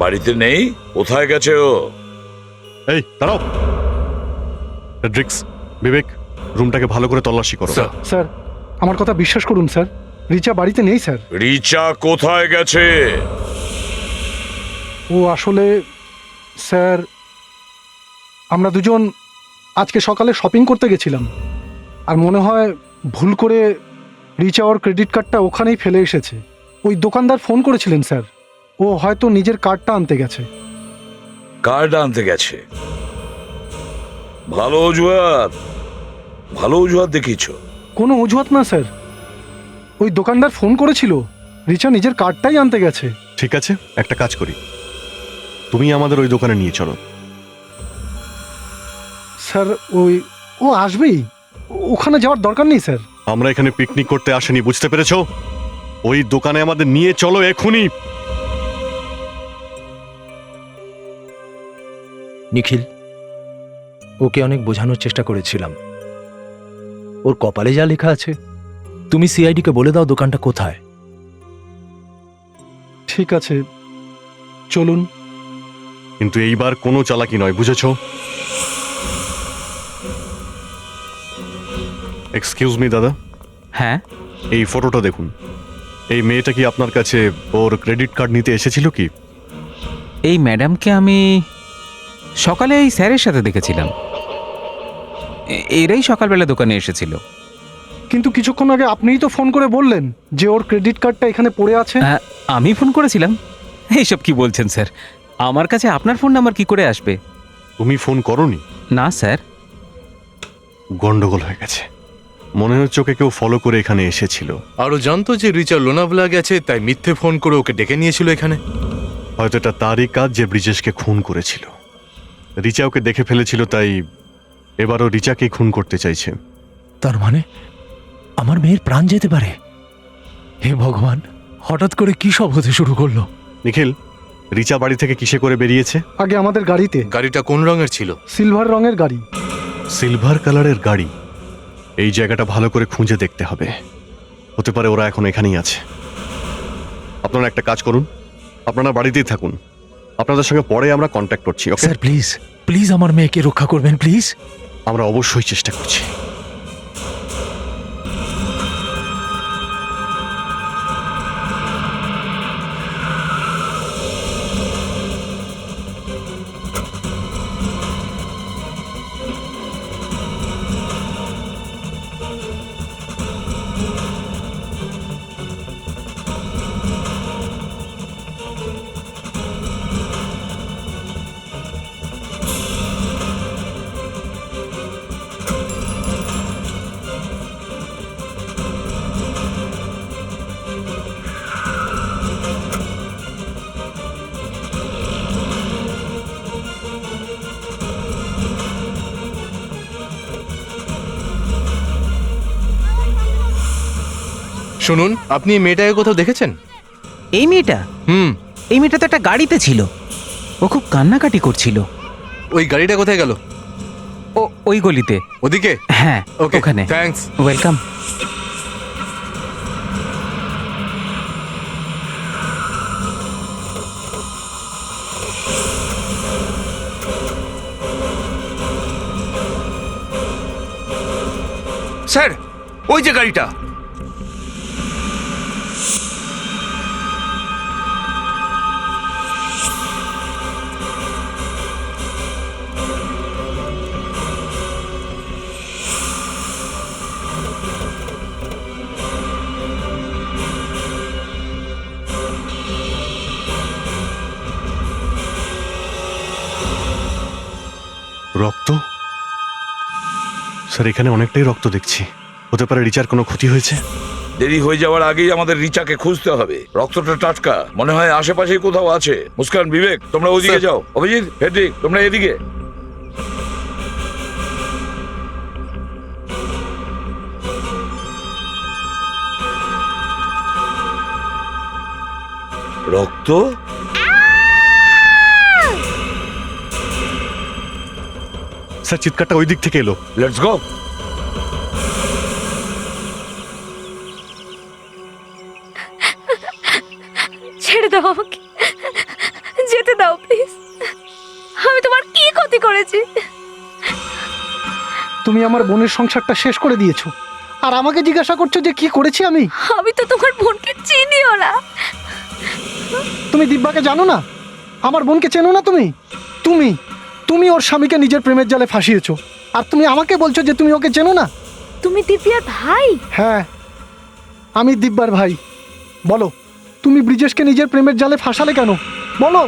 বাড়িতে নেই? কোথায় গেছে ও? এই দাঁড়াও। ড্রিক্স, বিবেক, রুমটাকে ভালো করে তল্লাশি করো। স্যার, আমার কথা বিশ্বাস করুন স্যার, রিচা বাড়িতে নেই স্যার। রিচা কোথায় গেছে? ও আসলে স্যার, আমরা দুজন আজকে সকালে শপিং করতে গেছিলাম, আর মনে হয় ভুল করে রিচা ওর ক্রেডিট কার্ডটা ওখানেই ফেলে এসেছে। ওই দোকানদার ফোন করেছিলেন স্যার, ও হয়তো নিজের কার্ডটা আনতে গেছে। কার্ড আনতে গেছে? ভালো অজুহাত, ভালো অজুহাত দেখিয়েছ। কোনো অজুহাত না স্যার, ওই দোকানদার ফোন করেছিল, রিচা নিজের কার্ডটাই আনতে গেছে। ঠিক আছে, একটা কাজ করি, তুমি আমাদের ওই দোকানে নিয়ে চলো। স্যার ও আসবেই, ওখানে যাওয়ার দরকার নেই স্যার। আমরা এখানে পিকনিক করতে আসেনি, বুঝতে পেরেছো? ওই দোকানে আমাদের নিয়ে চলো এখনই। নিখিল, ওকে অনেক বোঝানোর চেষ্টা করেছিলাম, ওর কপালে যা লেখা আছে। তুমি সিআইডিকে বলে দাও দোকানটা কোথায়। ঠিক আছে, চলুন। কিন্তু এইবার কোনো চালাকি নয়, বুঝেছো? এক্সকিউজ মি দাদা। হ্যাঁ, এই ফটোটা দেখুন। এই মেয়েটা কি আপনার কাছে ওর ক্রেডিট কার্ড নিতে এসেছিল কি? এই ম্যাডামকে আমি সকালে এই স্যারের সাথে দেখেছিলাম। এরাই সকালবেলা দোকানে এসেছিল। কিন্তু কিছুক্ষণ আগে আপনিই তো ফোন করে বললেন যে ওর ক্রেডিট কার্ডটা এখানে পড়ে আছে। আমি ফোন করেছিলাম? এইসব কি বলছেন স্যার? আমার কাছে আপনার ফোন নাম্বার কি করে আসবে? তুমি ফোন করোনি? না স্যার। গন্ডগোল হয়ে গেছে, মনে হচ্ছে ওকে কেউ ফলো করে এখানে এসেছিল। আরও জানতো যে রিচা লোনাভলা গেছে, তাই মিথ্যে ফোন করে ওকে ডেকে নিয়েছিল এখানে। হয়তো এটা তারই কাজ যে ব্রিজেশকে খুন করেছিল। রিচা ওকে দেখে ফেলেছিল, তাই এবারও রিচাকেই খুন করতে চাইছে। তার মানে আমার মেয়ের প্রাণ যেতে পারে। হে ভগবান, হঠাৎ করে কি সব হতে শুরু করলো? নিখিল, রিচা বাড়ি থেকে কিসে করে বেরিয়েছে? আগে আমাদের গাড়িতে। গাড়িটা কোন রঙের ছিল? সিলভার রঙের গাড়ি। সিলভার কালারের গাড়ি? এই জায়গাটা ভালো করে খুঁজে দেখতে হবে। হতে পারে ওরা এখন এখানেই আছে। আপনারা একটা কাজ করুন, আপনারা বাড়িতেই থাকুন, আপনাদের সঙ্গে পরে আমরা কন্ট্যাক্ট করছি। ওকে স্যার, প্লিজ প্লিজ আমার মেয়েকে রক্ষা করবেন প্লিজ। আমরা অবশ্যই চেষ্টা করছি। শুনুন, আপনি এই মেয়েটাকে কোথাও দেখেছেন? এই মেয়েটা? এই মেয়েটা তো একটা গাড়িতে ছিল, ও খুব কান্নাকাটি করছিল। ওই গাড়িটা কোথায় গেল? ও ওই গলিতে। ওদিকে? হ্যাঁ, ওকে, ওখানে। থ্যাঙ্কস। ওয়েলকাম। স্যার, ওই যে গাড়িটা। রক্ত? স্যার, এখানে অনেকটাই রক্ত দেখছি। হতে পারে রিচার কোনো ক্ষতি হয়েছে। দেরি হয়ে যাওয়ার আগেই আমাদের রিচাকে খুঁজতে হবে। রক্তটা টাটকা, মনে হয় আশেপাশেই কোথাও আছে। মুস্কান, বিবেক, তোমরা ওদিকে যাও। অভিজিৎ, হেড্রিক, তোমরা এদিকে। রক্ত? স্যার চিৎকারটা ওই দিক থেকে এলো। Let's go. ছেড়ে দাও আমাকে, যেতে দাও প্লিজ। আমি তোমার কি ক্ষতি করেছি? তুমি আমার বোনের সংসারটা শেষ করে দিয়েছো, আর আমাকে জিজ্ঞাসা করছো যে কি করেছি আমি? আমি তো তোমার বোনকে চিনিও না। তুমি দিব্যাকে জানো না? আমার বোনকে চেনো না তুমি? তুমি তুমি ওর স্বামীকে নিজের প্রেমের জালে ফাঁসিয়েছো, আর তুমি আমাকে বলছো যে তুমি ওকে চেনো না? তুমি দিব্যার ভাই? হ্যাঁ, আমি দিব্যার ভাই। বলো, তুমি ব্রিজেশকে নিজের প্রেমের জালে ফাঁসালে কেন? বলো,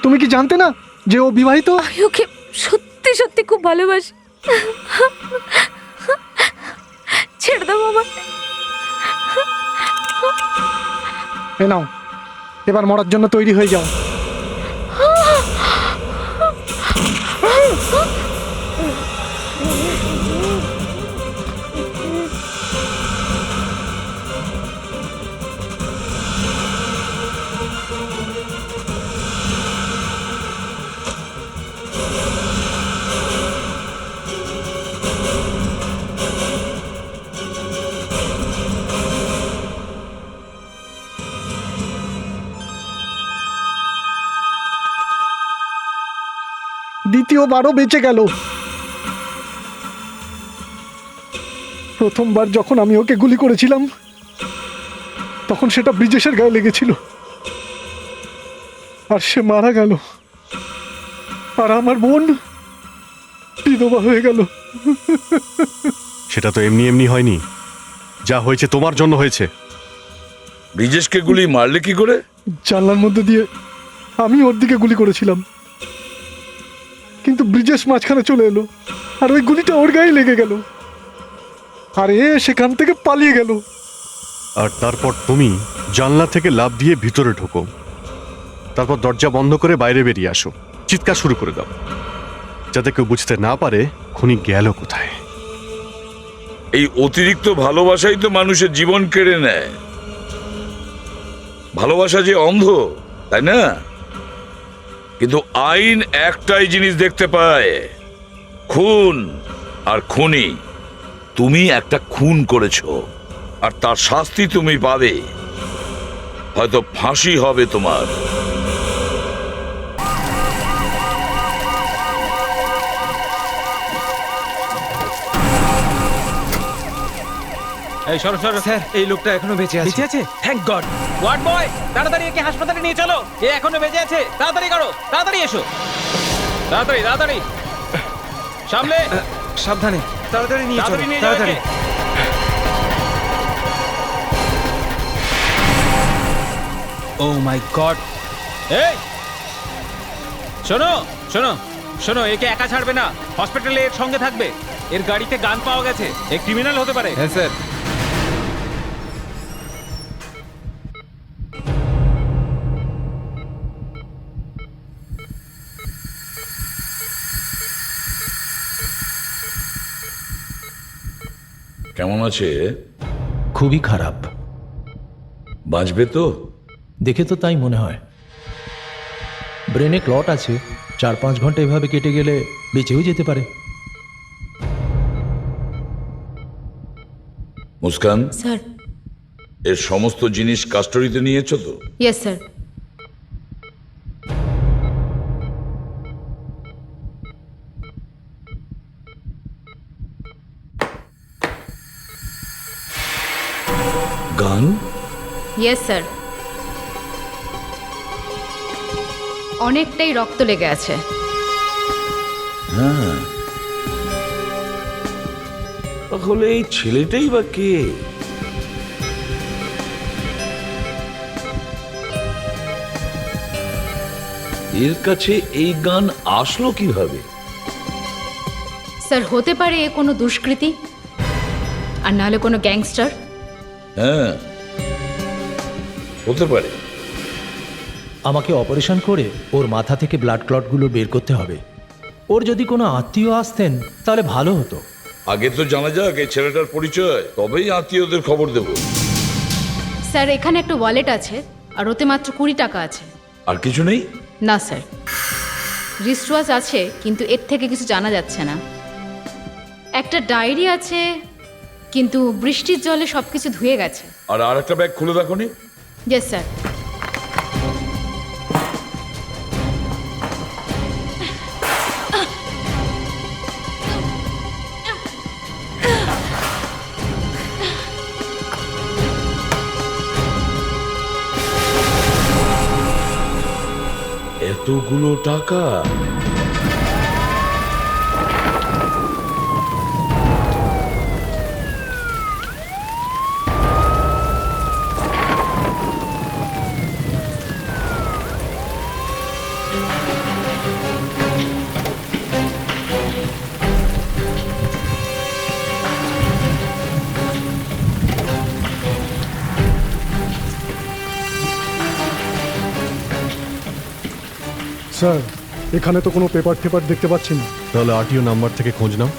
তুমি কি জানতে না যে ও বিবাহিত? আমি ওকে সত্যি সত্যি খুব ভালোবাসি। ছেড়ে দাও আমাকে। এ নাও, এবার মরার জন্য তৈরি হয়ে যাও। দ্বিতীয়বারও বেঁচে গেল। প্রথমবার যখন আমি ওকে গুলি করেছিলাম তখন সেটা ব্রিজেশের গায়ে লেগেছিল, আর সে মারা গেল, আর আমার বোন বিধবা হয়ে গেল। সেটা তো এমনি এমনি হয়নি, যা হয়েছে তোমার জন্য হয়েছে। ব্রিজেশকে গুলি মারলে কি করে? জানলার মধ্যে দিয়ে আমি ওর দিকে গুলি করেছিলাম, কিন্তু ব্রিজেশ মাঝখানে চলে এলো, আর ওই গুলিটা ওর গায়ে লেগে গেল, আর এ সেখান থেকে পালিয়ে গেল। আর তারপর তুমি জানলা থেকে লাফ দিয়ে ভিতরে ঢোকো, তারপর দরজা বন্ধ করে বাইরে বেরিয়ে আসো, চিৎকার শুরু করে দাও, যাতে কেউ বুঝতে না পারে খুনি গেল কোথায়। এই অতিরিক্ত ভালোবাসাই তো মানুষের জীবন কেড়ে নেয়। ভালোবাসা যে অন্ধ, তাই না? কিন্তু আইন একটাই জিনিস দেখতে পায়, খুন আর খুনি। তুমি একটা খুন করেছো, আর তার শাস্তি তুমি পাবে, হয়তো ফাঁসি হবে তোমার। এই সরো সরো স্যার, এই লোকটা এখনো বেঁচে আছে। বেঁচে আছে? Thank god. ওয়ার্ড বয়, তাড়াতাড়ি একে হাসপাতালে নিয়ে চলো। এ এখনো বেঁচে আছে, তাড়াতাড়ি করো, তাড়াতাড়ি এসো, তাড়াতাড়ি তাড়াতাড়ি, সামলে, সাবধানে, তাড়াতাড়ি নিয়ে চলো, তাড়াতাড়ি। ও মাই গড। এই শোনো শোনো শোনো, একে একা ছাড়বে না, হসপিটালে এর সঙ্গে থাকবে। এর গাড়িতে গান পাওয়া গেছে, এ ক্রিমিনাল হতে পারে। হ্যাঁ স্যার। কেমন আছে? খুবই খারাপ। বাঁচবে তো? দেখে তো তাই মনে হয়। ব্রেনে ক্লট আছে, 4-5 ঘন্টা এভাবে কেটে গেলে বেঁচেও যেতে পারে। মুস্কান, স্যার। এর সমস্ত জিনিস কাস্টডিতে নিয়েছো তো? Yes sir. Gun? Yes sir. অনেকটাই রক্ত লেগে আছে। হ্যাঁ, তাহলে এই ছেলেটাই বা কে? এর কাছে এই গান আসলো কিভাবে? স্যার, হতে পারে এ কোনো দুষ্কৃতী, আর নাহলে কোনো গ্যাংস্টার। হ্যাঁ, হতে পারে। আমাকে অপারেশন করে ওর মাথা থেকে ব্লাড ক্লটগুলো বের করতে হবে। ওর যদি কোনো আত্মীয় আসতেন তাহলে ভালো হতো। আগে তো জানা যাক এই ছেলেটার পরিচয়, তবেই আত্মীয়দের খবর দেব। স্যার, এখানে একটা ওয়ালেট আছে, আর ওতে মাত্র 20 টাকা আছে। আর কিছু নেই? না স্যার, রিস্ট ওয়াচ আছে, কিন্তু এর থেকে কিছু জানা যাচ্ছে না। একটা ডায়েরি আছে, কিন্তু বৃষ্টির জলে সবকিছু ধুয়ে গেছে। আর আরেকটা ব্যাগ খুলে দেখো নি? Yes sir. এতগুলো টাকা? স্যার, এখানে তো কোনো পেপার টেপার দেখতে পাচ্ছি না। তাহলে আরটিও নাম্বার থেকে খোঁজ নাও,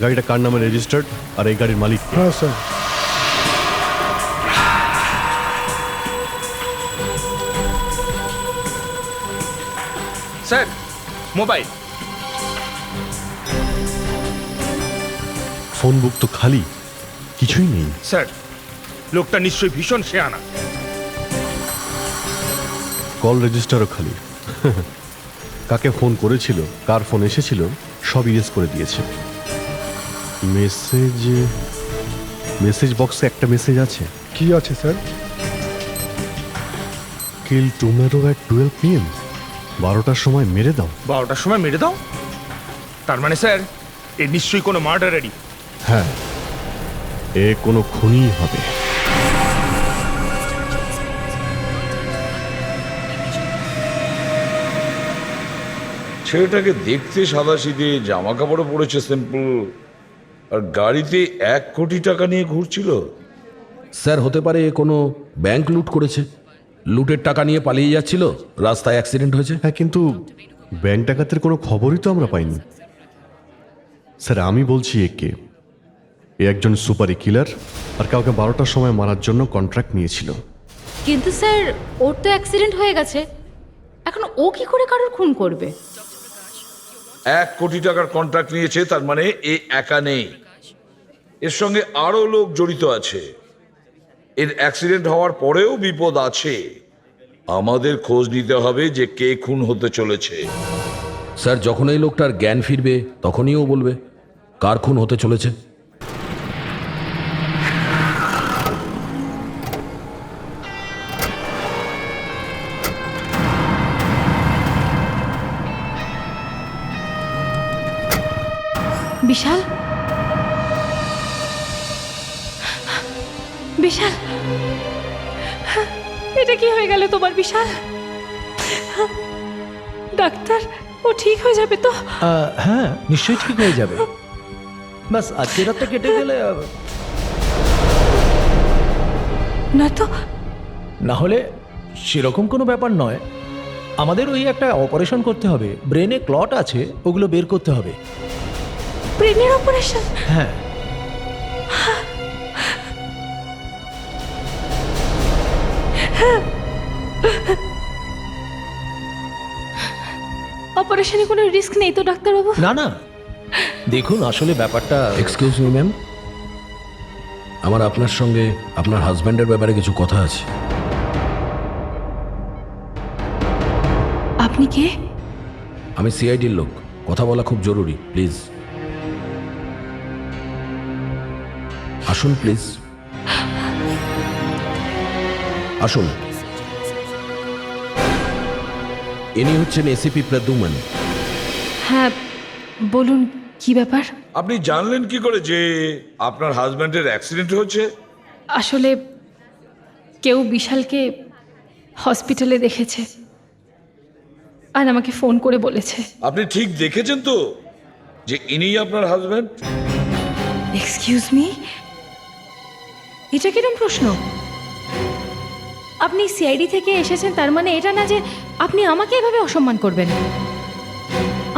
গাড়িটা কার নামে রেজিস্টার্ড আর এই গাড়ির মালিক। হ্যাঁ স্যার। Sir, mobile. ফোন বুক তো খালি, কিছুই নেই। স্যার, লোকটা নিশ্চয়ই ভীষণ শেয়ানা। কল রেজিস্টারও খালি। কাকে ফোন করেছিল, কার ফোন এসেছিল, সব ইরেজ করে দিয়েছে। মেসেজ বক্সে একটা মেসেজ আছে। কি আছে স্যার? কিল টুমেরো অ্যাট 12 PM, 12টার সময় মেরে দাও। 12টার সময় মেরে দাও? তার মানে স্যার, এ নিশ্চয়ই কোনো মার্ডারেরই। হ্যাঁ, এ কোনো খুনই হবে। ছেলেটাকে দেখতে সাদাসিধে, জামা কাপড়ও পরেছে সিম্পল, আর গাড়িতে 1 কোটি টাকা নিয়ে ঘুরছিল। স্যার, হতে পারে এ কোনো ব্যাংক লুট করেছে, লুটের টাকা নিয়ে পালিয়ে যাচ্ছিল, রাস্তায় অ্যাক্সিডেন্ট হয়েছে। হ্যাঁ, কিন্তু ব্যাংক ডাকাতের কোনো খবরই তো আমরা পাইনি। স্যার, আমি বলছি একে, এ একজন সুপারি কিলার, আর কাউকে 12টার সময় মারার জন্য কন্ট্রাক্ট নিয়েছিল। কিন্তু স্যার, ওর তো অ্যাক্সিডেন্ট হয়ে গেছে, এখন ও কি করে কারোর খুন করবে? 1 কোটি টাকার কন্ট্রাক্ট নিয়েছে, তার মানে এ একা নেই, এর সঙ্গে আরো লোক জড়িত আছে। এর অ্যাক্সিডেন্ট হওয়ার পরেও বিপদ আছে। আমাদের খোঁজ নিতে হবে যে কে খুন হতে চলেছে। স্যার, যখন এই লোকটার জ্ঞান ফিরবে তখনই ও বলবে কার খুন হতে চলেছে। বিশাল, বিশাল, এটা কি হয়ে গেল তোমার বিশাল? ডাক্তার, ও ঠিক হয়ে যাবে তো? হ্যাঁ, নিশ্চয়ই ঠিক হয়ে যাবে। বাস আজকে রাতটা কেটে গেলে না তো? না হলে সেরকম কোনো ব্যাপার নয়। আমাদের ওই একটা অপারেশন করতে হবে, ব্রেনে ক্লট আছে, ওগুলো বের করতে হবে। ব্রেনের অপারেশন? হ্যাঁ। অপারেশনে কোনো রিস্ক নেই তো ডাক্তারবাবু? না না, দেখুন আসলে ব্যাপারটা। এক্সকিউজ মি ম্যাম, আমার আপনার সঙ্গে আপনার হাজব্যান্ডের ব্যাপারে কিছু কথা আছে। আপনি কে? আমি সিআইডির লোক, কথা বলা খুব জরুরি, প্লিজ আসুন, প্লিজ আসুন। ইনি হচ্ছেন এসিপি প্রদ্যুম্ন। হ্যাঁ, বলুন কি ব্যাপার? আপনি জানলেন কি করে যে আপনার হাজব্যান্ডের অ্যাক্সিডেন্ট হচ্ছে? আসলে কেউ বিশালকে হসপিটালে দেখেছে আর আমাকে ফোন করে বলেছে। আপনি ঠিক দেখেছেন তো যে ইনিই আপনার হাজব্যান্ড? এক্সকিউজ মি, এটা কিরম প্রশ্ন? আপনি সিআইডি থেকে এসেছেন, তার মানে এটা না যে আপনি আমাকে এভাবে অসম্মান করবেন।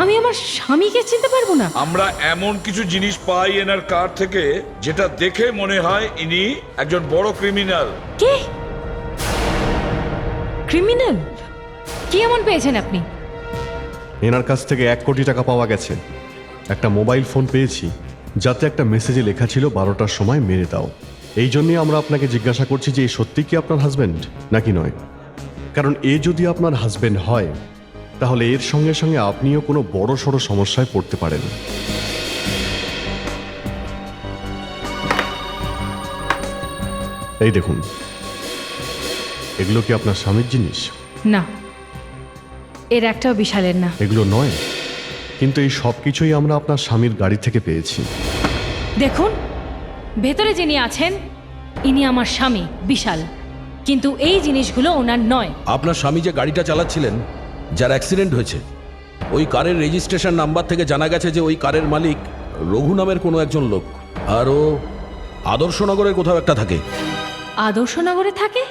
আমি আমার স্বামীকে চিনতে পারবো না? আমরা এমন কিছু জিনিস পাই এনার কার থেকে যেটা দেখে মনে হয় ইনি একজন বড় ক্রিমিনাল। কে ক্রিমিনাল? কি এমন পেয়েছেন আপনি? এনার কাছ থেকে 1 কোটি টাকা পাওয়া গেছে, একটা মোবাইল ফোন পেয়েছি, যাতে একটা মেসেজে লেখা ছিল 12টার সময় মেরে দাও। এই জন্যই আমরা আপনাকে জিজ্ঞাসা করছি যে এই সত্যি কি আপনার হাজবেন্ড নাকি নয়। কারণ এ যদি আপনার হাজবেন্ড হয় তাহলে এর সঙ্গে সঙ্গে আপনিও কোনো বড় সড়ো সমস্যায় পড়তে পারেন। এই দেখুন, এগুলো কি আপনার স্বামীর জিনিস? না, এর একটাও বিশালের না। এগুলো নয়, কিন্তু এই সব কিছুই আমরা আপনার স্বামীর গাড়ি থেকে পেয়েছি। দেখুন, ভেতরে যিনি আছেন ইনি আমার স্বামী বিশাল, কিন্তু এই জিনিসগুলো ওনার নয়। আপনার স্বামী যে গাড়িটা চালাচ্ছিলেন, যার অ্যাক্সিডেন্ট হয়েছে, ওই কারের রেজিস্ট্রেশন নাম্বার থেকে জানা গেছে যে ওই কারের মালিক রঘু নামের কোনো একজন লোক, আর ও আদর্শনগরের কোথাও একটা থাকে। আদর্শনগরে থাকে?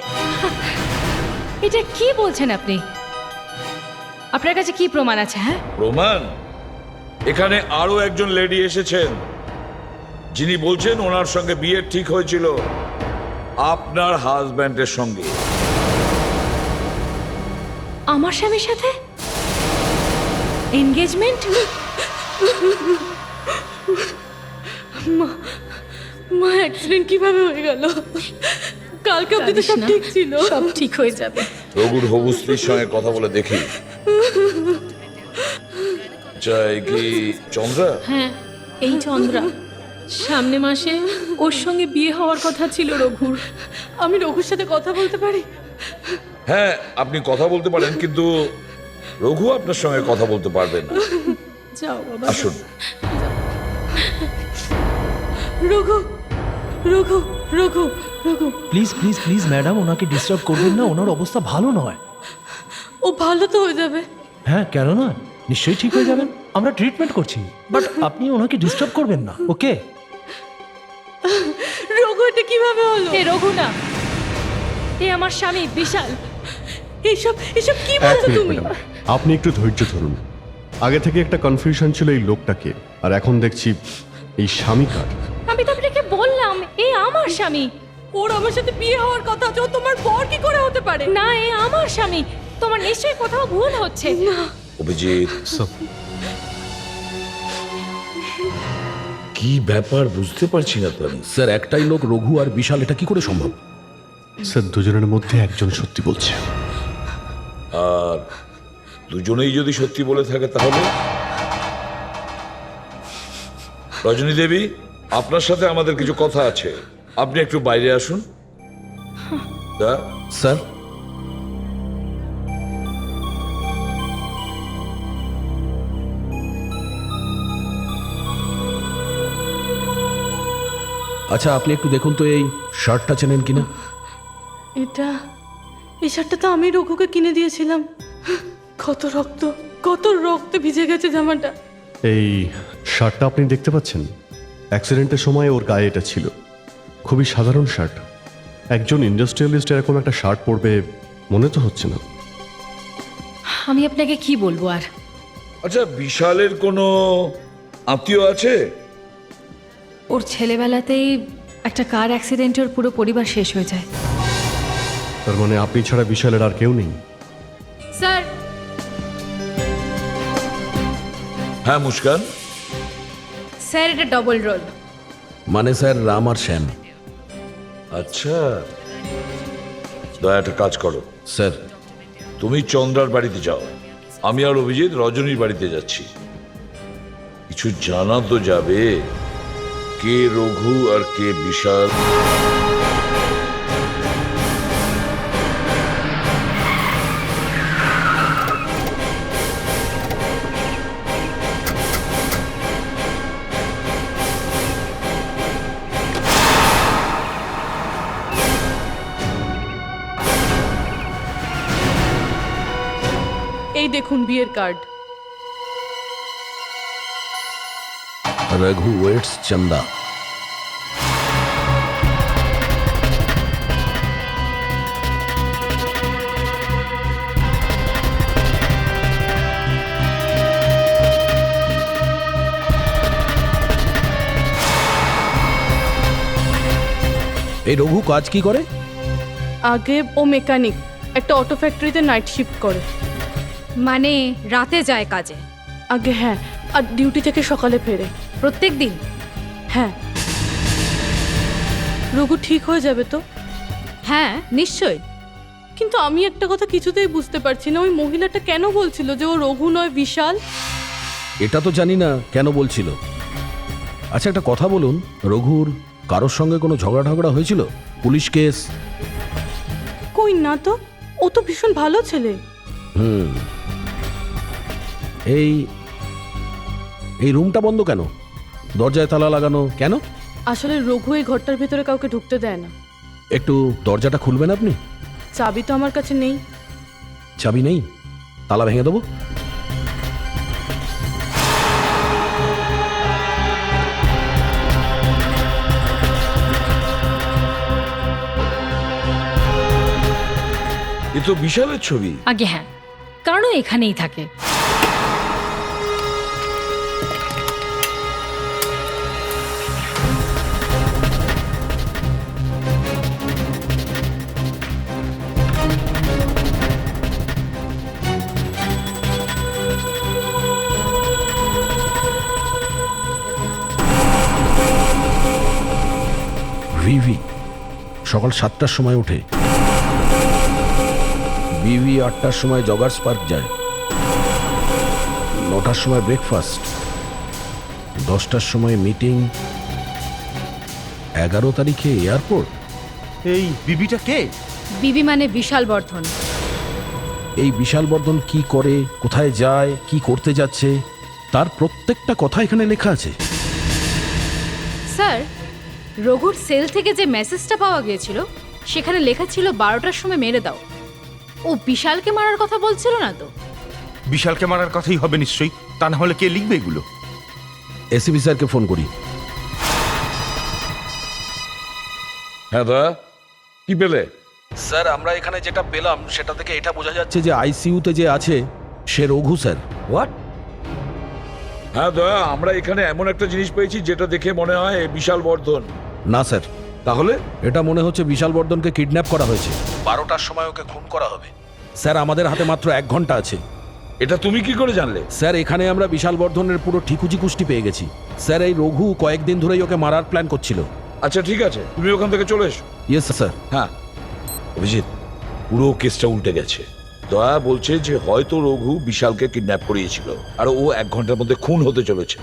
এটা কি বলছেন আপনি? আপনার কাছে কি প্রমাণ আছে? হ্যাঁ, প্রমাণ? এখানে আরো একজন লেডি এসেছেন যিনি বলছেন ওনার সঙ্গে বিয়ে ঠিক হয়েছিল আপনার হাজব্যান্ডের সঙ্গে। আমার স্বামীর সাথে এনগেজমেন্ট? মা অ্যাক্সিডেন্ট কিভাবে হয়ে গেল? কালকে অবধি তো সব ঠিক ছিল। সব ঠিক হয়ে যাবে। রঘুর হবু স্ত্রীর সঙ্গে কথা বলে দেখি। চাই কি চন্দ্রা? হ্যাঁ, এই চন্দ্রা। সামনে মাসে ওর সঙ্গে বিয়ে হওয়ার কথা ছিল রঘুর। আমি রঘুর সাথে কথা বলতে পারি? হ্যাঁ, আপনি কথা বলতে পারেন, কিন্তু রঘু আপনার সঙ্গে কথা বলতে পারবে না। যাও বাবা। আসুন। Raghu, Raghu, Raghu, Raghu. Please please please madam, ওনাকে ডিস্টার্ব করবেন না, ওনার অবস্থা ভালো নয়। ও ভালো তো হয়ে যাবে। হ্যাঁ, কেন নয়, নিশ্চয়ই ঠিক হয়ে যাবেন। আমরা ট্রিটমেন্ট করছি, বাট আপনি ওনাকে ডিস্টার্ব করবেন না, ওকে? রঘু, এটা কিভাবে হলো? এ রঘু না, এ আমার স্বামী বিশাল। এসব এসব কি এক বলছো মিনিট তুমি? ম্যাডাম, আপনি একটু ধৈর্য ধরুন। আগে থেকে একটা কনফিউশন ছিল এই লোকটাকে, আর এখন দেখছি এই স্বামী কার। আমি তো আপনাকে বললাম এ আমার স্বামী। ওর আমার সাথে বিয়ে হওয়ার কথা, ও তোমার বর কি করে হতে পারে? না, এ আমার স্বামী। তোমার নিশ্চয়ই কোথাও ভুল হচ্ছে। না, অভিজিৎ, কি ব্যাপার বুঝতে পারছি না তো আমি। স্যার, একটাই লোক রঘু আর বিশাল, এটা কি করে সম্ভব? স্যার, দুজনের মধ্যে একজন সত্যি বলছে। আর দুজনেই যদি সত্যি বলে থাকে তাহলে? রজনী দেবী, আপনার সাথে আমাদের কিছু কথা আছে, আপনি একটু বাইরে আসুন। স্যার, আচ্ছা, আপনি একটু দেখুন তো এই শার্টটা চেনেন কিনা? এই শার্টটা তো আমি রঘুকে কিনে দিয়েছিলাম। কত রক্ত ভিজে গেছে জামাটা। এই শার্টটা আপনি দেখতে পাচ্ছেন? অ্যাক্সিডেন্টের সময় ওর গায়ে এটা ছিল। খুবই সাধারণ শার্ট। একজন ইন্ডাস্ট্রিয়ালিস্ট এরকম একটা শার্ট পরবে মনে তো হচ্ছে না। আমি আপনাকে কি বলবো আর? আচ্ছা, বিশালের কোনো আত্মীয় আছে? ওর ছেলেবেলাতেই একটা কার অ্যাক্সিডেন্টে ওর পুরো পরিবার শেষ হয়ে যায়। তার মানে আপনি ছাড়া বিশালের আর কেউ নেই? স্যার। হ্যাঁ মুস্কান। স্যার, এটা ডবল রোল। মানে স্যার, রাম আর শ্যাম। আচ্ছা, দয়া একটা কাজ করো স্যার। তুমি চন্দ্রার বাড়িতে যাও, আমি আর অভিজিৎ রজনীর বাড়িতে যাচ্ছি। কিছু জানা তো যাবে, কে রঘু আর কে বিশাল। এই দেখুন বিয়ের কার্ড। রঘু ওয়েটস চন্দা। এই রঘু কাজ কি করে? আগে ও মেকানিক, একটা অটো ফ্যাক্টরিতে নাইট শিফট করে। মানে রাতে যায় কাজে? আগে হ্যাঁ, আর ডিউটি থেকে সকালে ফেরে। প্রত্যেক দিন? হ্যাঁ। রঘু ঠিক হয়ে যাবে তো? হ্যাঁ, নিশ্চয়ই। কিন্তু আমি একটা কথা কিছুতেই বুঝতে পারছি না, ওই মহিলাটা কেন বলছিল যে ও রঘু নয় বিশাল? এটা তো জানি না কেন বলছিল। আচ্ছা একটা কথা বলুন, রঘুর কারোর সঙ্গে কোনো ঝগড়া ঝগড়া হয়েছিল? Police case? কই না তো, ও তো ভীষণ ভালো ছেলে। হুম। এই এই রুমটা বন্ধ কেন? দরজায় তালা লাগানো কেন? আসলে রঘু এই ঘরটার ভিতরে কাউকে ঢুকতে দেয় না। একটু দরজাটা খুলবেন আপনি? চাবি তো আমার কাছে নেই। চাবি নেই? তালা ভেঙে দেবো? এ তো বিশালের ছবি। আগে হ্যাঁ, কারণ ও এখানেই থাকে। ভিভি সকাল 7টার সময় ওঠে, বিভি 8টার সময় জগার্স পার্ক যায়, 9টার সময় ব্রেকফাস্ট, 10টার সময় মিটিং, 11 তারিখে এয়ারপোর্ট। এই বিবিটা কে? বিবি মানে বিশাল বর্ধন। এই বিশাল বর্ধন কি করে, কোথায় যায়, কি করতে যাচ্ছে, তার প্রত্যেকটা কথা এখানে লেখা আছে। স্যার, রঘুর সেল থেকে যে মেসেজটা পাওয়া গিয়েছিল সেখানে লেখা ছিল 12টার সময় মেরে দাও। ও বিশালকে মারার কথা বলছিল না তো? বিশালকে মারার কথাই হবে নিশ্চয়ই, তা না হলে কে লিখবে এগুলো? এসিপি স্যারকে ফোন করি। হ্যাঁ দা, কি পেলে? স্যার আমরা এখানে যেটা পেলাম সেটা থেকে এটা বোঝা যাচ্ছে যে আইসিইউতে যে আছে সে রঘু স্যার। হোয়াট? হ্যাঁ দয়া, আমরা এখানে এমন একটা জিনিস পেয়েছি যেটা দেখে মনে হয় এ বিশাল বর্ধন। না স্যার, তাহলে? এটা মনে হচ্ছে বিশাল বর্ধনকে কিডন্যাপ করা হয়েছে, 12টার সময় ওকে খুন করা হবে। স্যার আমাদের হাতে মাত্র 1 ঘন্টা আছে। এটা তুমি কি করে জানলে? স্যার এখানে আমরা বিশাল বর্ধনের পুরো ঠিকুজি কুষ্টি পেয়ে গেছি। স্যার এই রঘু কয়েকদিন ধরেই ওকে মারার প্ল্যান করছিল। আচ্ছা ঠিক আছে, তুমি ওখান থেকে চলে এসো। Yes sir. হ্যাঁ অভিজিৎ, পুরো কেসটা উল্টে গেছে। দয়া বলছে যে হয়তো রঘু বিশালকে কিডন্যাপ করিয়েছিল আর ও 1 ঘন্টার মধ্যে খুন হতে চলেছে।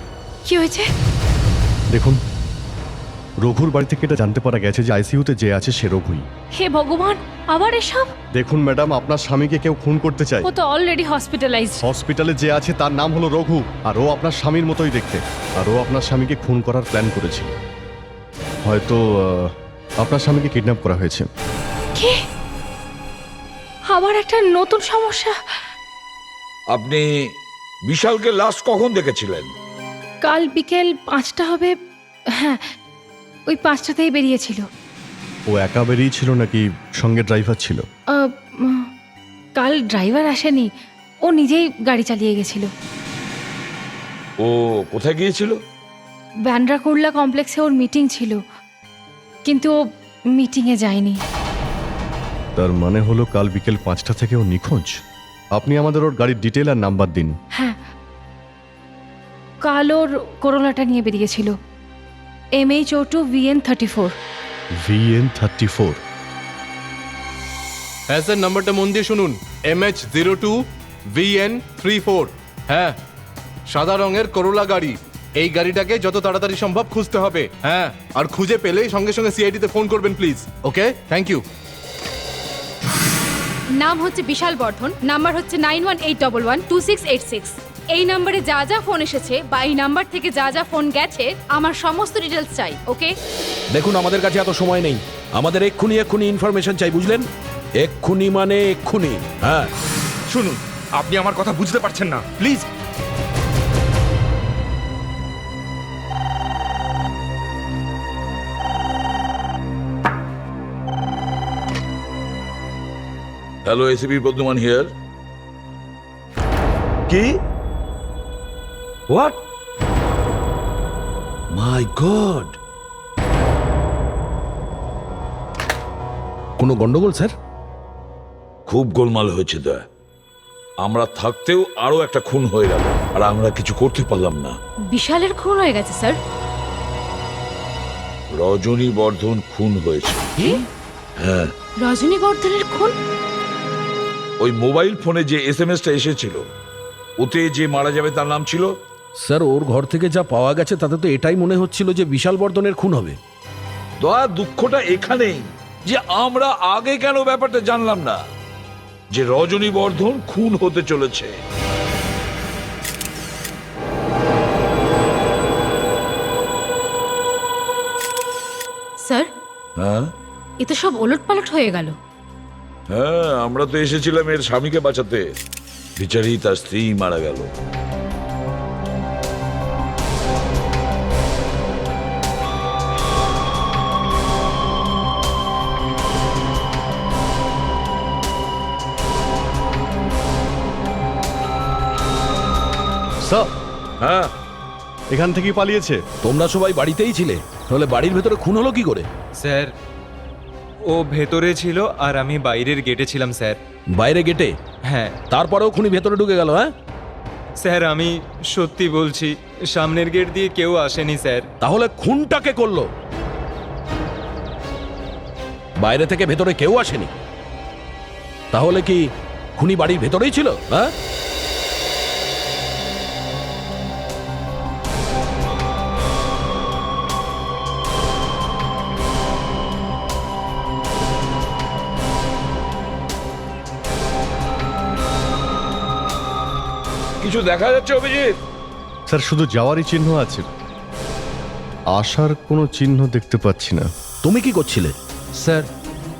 কি হয়েছে? দেখুন, রঘুর বাড়ি থেকে এটা জানতে পারা গেছে যে আইসিইউতে যে আছে সে রঘুই। হে ভগবান, আবার এসব? দেখুন ম্যাডাম, আপনার স্বামীকে কেউ খুন করতে চায়। ও তো অলরেডি হসপিটালাইজড। হসপিটালে যে আছে তার নাম হলো রঘু, আর ও আপনার স্বামীর মতোই দেখতে, আর ও আপনার স্বামীকে খুন করার প্ল্যান করেছিল। হয়তো আপনার স্বামীকে কিডন্যাপ করা হয়েছে। কি? আবার একটা নতুন সমস্যা। আপনি বিশালকে লাস্ট কখন দেখেছিলেন? কাল বিকেল 5টা হবে। হ্যাঁ, ওই 5টাতেই বেরিয়েছিল। ও একা বেরিয়েছিল নাকি সঙ্গে ড্রাইভার ছিল? কাল ড্রাইভার আসেনি, ও নিজেই গাড়ি চালিয়ে গেছিল। ও কোথায় গিয়েছিল? ব্যান্ড্রা কুর্লা কমপ্লেক্সে ওর মিটিং ছিল, কিন্তু ও মিটিংয়ে যায়নি। তার মানে হলো কাল বিকেল 5টা থেকে ও নিখোঁজ। আপনি আমাদের ওর গাড়ির ডিটেল আর নাম্বার দিন। হ্যাঁ, কাল ওর করোলাটা নিয়ে বেরিয়েছিল, MH02 VN34। VN34? হ্যাঁ স্যার, নাম্বারটা মন দিয়ে শুনুন। MH02 VN34। হ্যাঁ, সাদা রঙের করোলা গাড়ি। এই গাড়িটাকে যত তাড়াতাড়ি সম্ভব খুঁজতে হবে। হ্যাঁ, আর খুঁজে পেলেই সঙ্গে সঙ্গে সিআইডিতে ফোন করবেন প্লিজ। Okay, thank you. নাম হচ্ছে বিশাল বর্ধন, নাম্বার হচ্ছে 9181122686। এই নাম্বারে যা যা ফোন এসেছে বা এই নাম্বার থেকে যা যা ফোন গেছে আমার সমস্ত ডিটেলস চাই। ওকে? দেখুন আমাদের কাছে এত সময় নেই, আমাদের এক্ষুনি ইনফরমেশন চাই, বুঝলেন? এক্ষুনি মানে এক্ষুনি। হ্যাঁ শুনুন, আপনি আমার কথা বুঝতে পারছেন না, please. Hello, ACP Bardhaman here. কি? হোয়াট? My god! কোনো গন্ডগোল স্যার? খুব গোলমাল হয়েছে দয়া। আমরা থাকতেও আরো একটা খুন হয়ে গেল আর আমরা কিছু করতে পারলাম না। বিশালের খুন হয়ে গেছে স্যার? রজনী বর্ধন খুন হয়েছে। হ্যাঁ, রজনীগর্ধনের খুন? ওই মোবাইল ফোনে যে এসএমএসটা এসেছিল ওতে যে মারা যাবে তার নাম ছিল। স্যার ওর ঘর থেকে যা পাওয়া গেছে তাতে তো এটাই মনে হচ্ছিল যে বিশাল বর্ধনের খুন হবে। দয়া দুঃখটা এখানেই যে আমরা আগে কেন ব্যাপারটা জানলাম না যে রজনী বর্ধন খুন হতে চলেছে। স্যার, হ্যাঁ এ তো সব ওলটপালট হয়ে গেল। হ্যাঁ, আমরা তো এসেছিলাম এর স্বামীকে বাঁচাতে, বিচারি তার স্ত্রী মারা গেল। স্যার, হ্যাঁ, এখান থেকেই পালিয়েছে। তোমরা সবাই বাড়িতেই ছিলে, তাহলে বাড়ির ভেতরে খুন হলো কি করে? স্যার, ও ভেতরে ছিল আর আমি বাইরের গেটে ছিলাম স্যার। বাইরে গেটে? হ্যাঁ তারপরেও খুনি ভেতরে ঢুকে গেল? হ্যাঁ স্যার, আমি সত্যি বলছি, সামনের গেট দিয়ে কেউ আসেনি স্যার। তাহলে খুনটা কে করলো? বাইরে থেকে ভেতরে কেউ আসেনি? তাহলে কি খুনি বাড়ির ভেতরেই ছিল? হ্যাঁ, কিছু দেখা যাচ্ছে অভিজিৎ? স্যার, শুধু যাওয়ারই চিহ্ন আছে, আসার কোনো চিহ্ন দেখতে পাচ্ছি না। তুমি কি করছিলে? স্যার,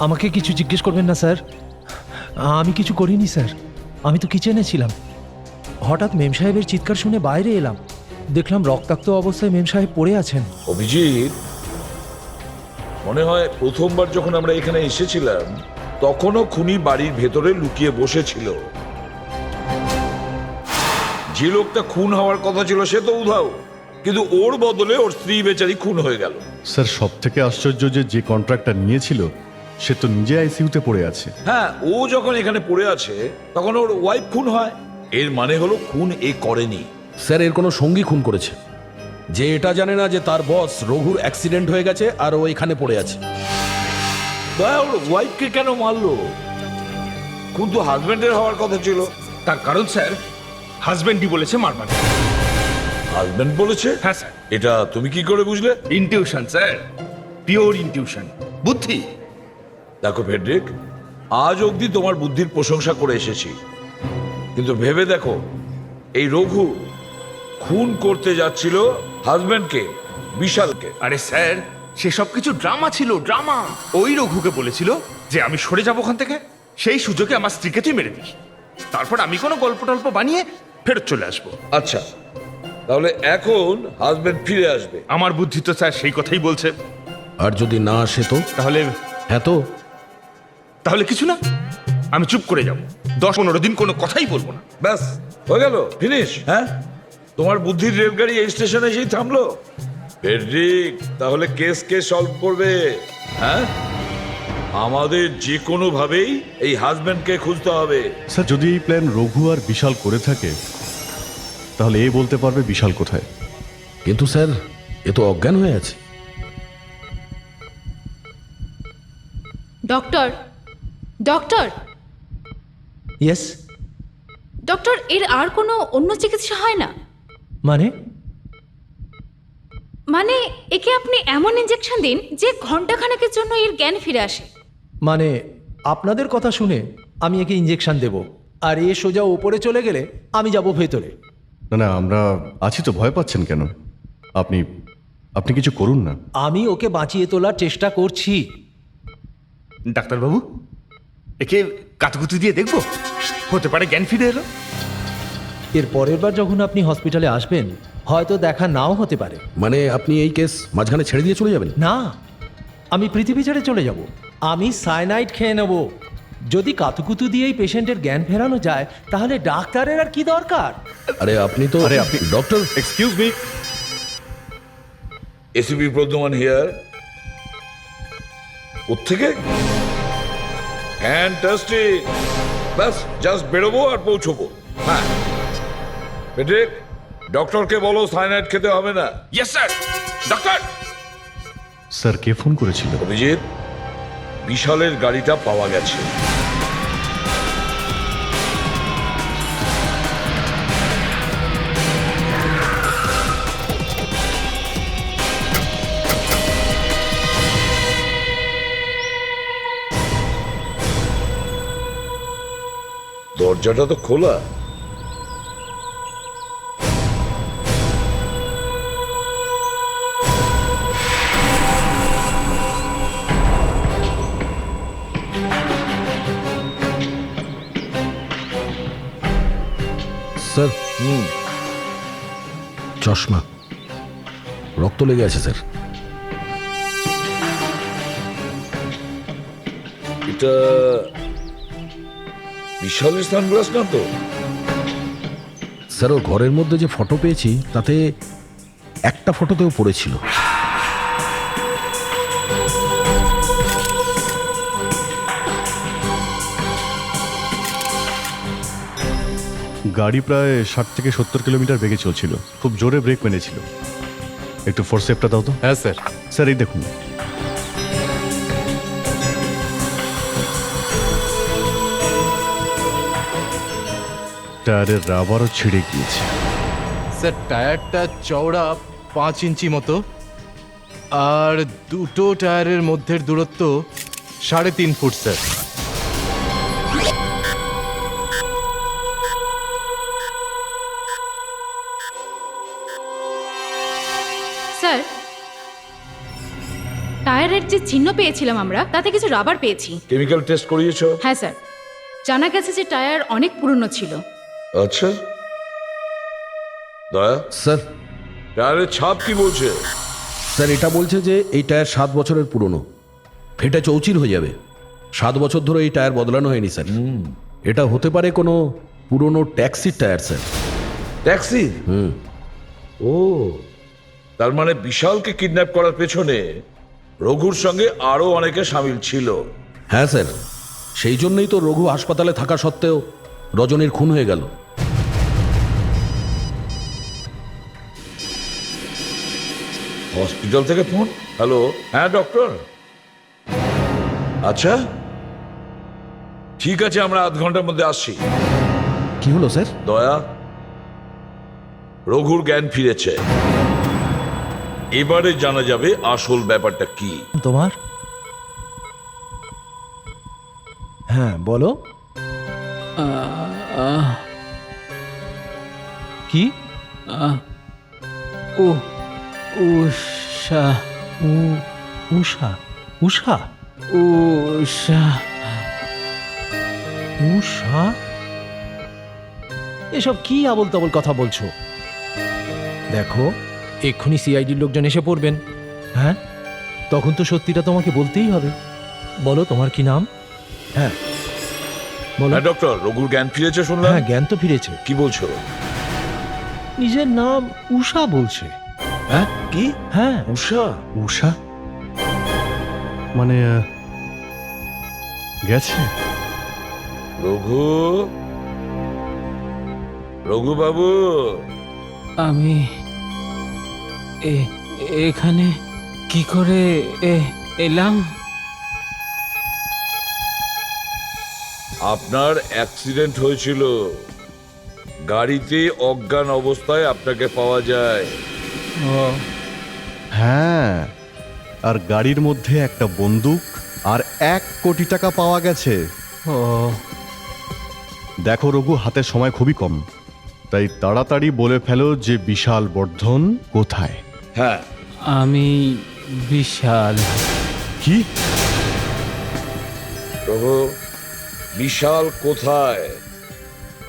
আমাকে কিছু জিজ্ঞেস করবেন না স্যার। আমি কিছু করিনি স্যার, আমি তো কিচেনে ছিলাম। হঠাৎ মেম সাহেবের চিৎকার শুনে বাইরে এলাম, দেখলাম রক্তাক্ত অবস্থায় মেম সাহেব পড়ে আছেন। অভিজিৎ, মনে হয় প্রথমবার যখন আমরা এখানে এসেছিলাম তখনও খুনি বাড়ির ভেতরে লুকিয়ে বসেছিল। যে লোকটা খুন হওয়ার কথা ছিল সে তো উধাও, কিন্তু ওর বদলে ওর স্ত্রী বেচারি খুন হয়ে গেল। স্যার, সব থেকে আশ্চর্য যে কন্ট্রাক্টটা নিয়েছিল সে তো নিজে আইসিইউতে পড়ে আছে। হ্যাঁ, ও যখন এখানে পড়ে আছে তখন ওর ওয়াইফ খুন হয়। এর মানে হলো খুন এ করেনি। স্যার, এর কোনো সঙ্গী খুন করেছে, যে এটা জানে না যে তার বস রঘুর অ্যাক্সিডেন্ট হয়ে গেছে আর ও এখানে পড়ে আছে। ওর ওয়াইফকে কেন মারলো? খুন তো হাজবেন্ডের হওয়ার কথা ছিল। তার কারণ স্যার হাজবেন্ডই বলেছে মারবার। হাজবেন্ড বলেছে? হ্যাঁ স্যার। এটা তুমি কি করে বুঝলে? ইনটিউশন স্যার, পিওর ইনটিউশন, বুদ্ধি। দেখো ফেডরিক, আজ অবধি তোমার বুদ্ধির প্রশংসা করে এসেছি, কিন্তু ভেবে দেখো এই রঘু খুন করতে যাচ্ছিল হাজবেন্ডকে, বিশালকে। আরে স্যার, সেসব কিছু ড্রামা ছিল, ড্রামা। ওই রঘুকে বলেছিল যে আমি সরে যাবো ওখান থেকে, সেই সুযোগে আমার স্ত্রীকে তুই মেরে দিস, তারপর আমি কোনো গল্প টল্প বানিয়ে ফেরত চলে আসবো। আচ্ছা, তাহলে এখন হাজবেন্ড ফিরে আসবে? আমার বুদ্ধি তো স্যার সেই কথাই বলছে। আর যদি না আসে তো? তাহলে হ্যাঁ, তো তাহলে কিছু না, আমি চুপ করে যাব, 10-15 দিন কোনো কথাই বলবো না। ব্যাস হয়ে গেল, ফিনিশ। হ্যাঁ, তোমার বুদ্ধির রেলগাড়ি এই স্টেশনে এসেই থামলো। ফেডরিক, তাহলে কেস সলভ করবে? হ্যাঁ, আমাদের যে কোনো ভাবেই এই হাজবেন্ডকে খুঁজতে হবে। স্যার, যদি এই প্ল্যান রঘু আর বিশাল করে থাকে তাহলে এ বলতে পারবে বিশাল কোথায়। কিন্তু স্যার, এ তো অজ্ঞান হয়ে আছে। Doctor, doctor, yes. ডক্টর, এর আর কোনো অন্য চিকিৎসা হয় না? মানে? মানে একে আপনি এমন ইঞ্জেকশন দিন যে ঘন্টাখানেকের জন্য এর জ্ঞান ফিরে আসে। মানে আপনাদের কথা শুনে আমি একে ইঞ্জেকশন দেব, আর এ সোজা ওপরে চলে গেলে আমি যাব ভেতরে। না না, আমরা আছি তো, ভয় পাচ্ছেন কেন? আপনি আপনি কিছু করুন না। আমি ওকে বাঁচিয়ে তোলার চেষ্টা করছি। ডাক্তারবাবু, একে কাতুকুতু দিয়ে দেখবো, হতে পারে জ্ঞান ফিরে এলো। এর পরের বার যখন আপনি হসপিটালে আসবেন হয়তো দেখা নাও হতে পারে। মানে আপনি এই কেস মাঝখানে ছেড়ে দিয়ে চলে যাবেন? না, আমি পৃথিবী ছেড়ে চলে যাব। আমি সায়ানাইড খেয়ে নেব। যদি কাতুকুতু দিয়েই পেশেন্টের জ্ঞান ফেরানো যায় তাহলে ডাক্তারের আর কি দরকার? আরে আপনি তো doctor. Excuse me, ACP Pradyuman here. কোত্থেকে? ফ্যান্টাস্টিক। ব্যাস জাস্ট বেরোবো আর পৌঁছবো। হ্যাঁ ফেডরিক, ডক্টরকে বলো সায়ানাইড খেতে হবে না। Yes sir. ডক্টর, স্যার কে ফোন করেছিল? অভিজিৎ, বিশালের গাড়িটা পাওয়া গেছে। দরজাটা তো খোলা। স্যার চশমা, রক্ত লেগে আছে স্যার। এটা বিশালের সানগ্লাস না তো? স্যার ওর ঘরের মধ্যে যে ফটো পেয়েছি তাতে একটা ফটোতেও পড়েছিল। গাড়ি প্রায় 60 থেকে 70 কিলোমিটার বেগে চলছিল, খুব জোরে ব্রেক মেরেছিল। একটু ফোরসেপটা দাও তো। হ্যাঁ স্যার। স্যার এই দেখুন, টায়ারের রাবারও ছিঁড়ে গিয়েছে। স্যার টায়ারটা চওড়া 5 ইঞ্চি মতো, আর দুটো টায়ারের মধ্যের দূরত্ব 3.5 ফুট স্যার। স্যার, টায়ারের যে চিহ্ন পেয়েছিলাম আমরা, তাতে কিছু রাবার পেয়েছি। কেমিক্যাল টেস্ট করিয়েছো? হ্যাঁ স্যার, জানা গেছে যে টায়ার অনেক পুরনো ছিল। আচ্ছা দয়া, স্যার টায়ারের ছাপ কি বলছে? স্যার এটা বলছে যে এই টায়ার 7 বছরের পুরনো, ফেটে চৌচির হয়ে যাবে। 7 বছর ধরে এই টায়ার বদলানো হয়নি স্যার। এটা হতে পারে কোনো পুরনো ট্যাক্সির টায়ার স্যার। ট্যাক্সি? ও, তার মানে বিশালকে কিডন্যাপ করার পেছনে রঘুর সঙ্গে আরো অনেকে সামিল ছিল। হ্যাঁ স্যার, সেই জন্যই তো রঘু হাসপাতালে থাকা সত্ত্বেও রজনীর খুন হয়ে গেল। হসপিটাল থেকে ফোন। হ্যালো, হ্যাঁ ডক্টর। আচ্ছা ঠিক আছে, আমরা আধ ঘন্টার মধ্যে আসছি। কি হলো স্যার? দয়া, রঘুর জ্ঞান ফিরেছে। এবারে জানা যাবে আসল ব্যাপারটা কি। তোমার? হ্যাঁ বলো। কি? ও উষা, উষা? উষা? উষা, উষা? এসব কি আবল তাবল কথা বলছো? দেখো, এক্ষুনি সিআইডির লোকজন এসে পড়বেন। হ্যাঁ, তখন তো সত্যিটা তোমাকে বলতেই হবে। বলো তোমার কি নাম? হ্যাঁ বলো। হ্যাঁ ডক্টর, রঘুর জ্ঞান ফিরেছে শুনলাম। হ্যাঁ, জ্ঞান তো ফিরেছে। কি বলছো? নিজের নাম উষা বলছে। হ্যাঁ কি? হ্যাঁ উষা? উষা মানে গেছে? রঘু, রঘু বাবু, আমি এখানে কি করে এলাম? আপনার অ্যাক্সিডেন্ট হয়েছিল, গাড়িতে অজ্ঞান অবস্থায় আপনাকে পাওয়া যায়। হ্যাঁ, আর গাড়ির মধ্যে একটা বন্দুক আর 1 কোটি টাকা পাওয়া গেছে। ও, দেখো রঘু, হাতে সময় খুবই কম, তাই তাড়াতাড়ি বলে ফেলো যে বিশাল বর্ধন কোথায়। হ্যাঁ, আমি বিশাল। কি? রঘু, বিশাল কোথায়?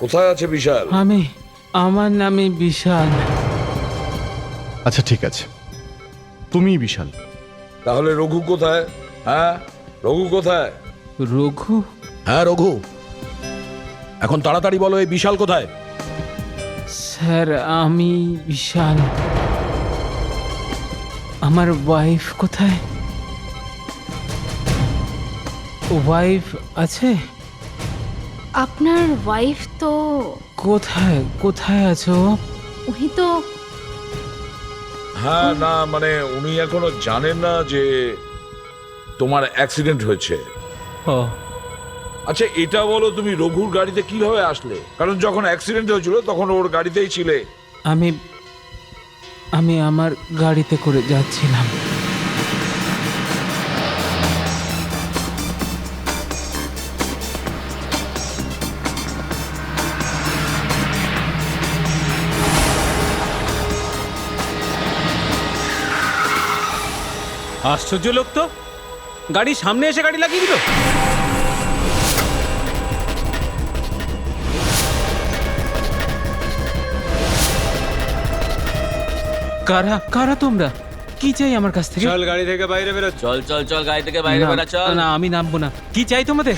কোথায় আছে বিশাল? আমার নামে বিশাল। আচ্ছা ঠিক আছে, তুমি বিশাল। তাহলে রঘু কোথায়? হ্যাঁ, রঘু কোথায়? রঘু? হ্যাঁ রঘু, এখন তাড়াতাড়ি বলো এই বিশাল কোথায়? স্যার আমি বিশাল। আমার ওয়াইফ কোথায়? ওয়াইফ আছে? আপনার ওয়াইফ তো কোথায় কোথায় আছো? উনি তো হ্যাঁ, না মানে উনি এখনো জানেন না যে তোমার অ্যাক্সিডেন্ট হয়েছে। ও আচ্ছা এটা বলো, তুমি রঘুর গাড়িতে কিভাবে আসলে? কারণ যখন অ্যাক্সিডেন্ট হয়েছিল তখন ওর গাড়িতেই ছিলে। আমি আমি আমার গাড়িতে করে যাচ্ছিলাম। আশ্চর্য লোক তো, গাড়ির সামনে এসে গাড়ি লাগিয়ে দিল। কারা কারা তোমরা? কি চাই আমার কাছ থেকে? চল গাড়ি থেকে বাইরে বেরো। চল চল চল, গাড়ি থেকে বাইরে বেরা চল। না আমি নামবো না। কি চাই তোমাদের?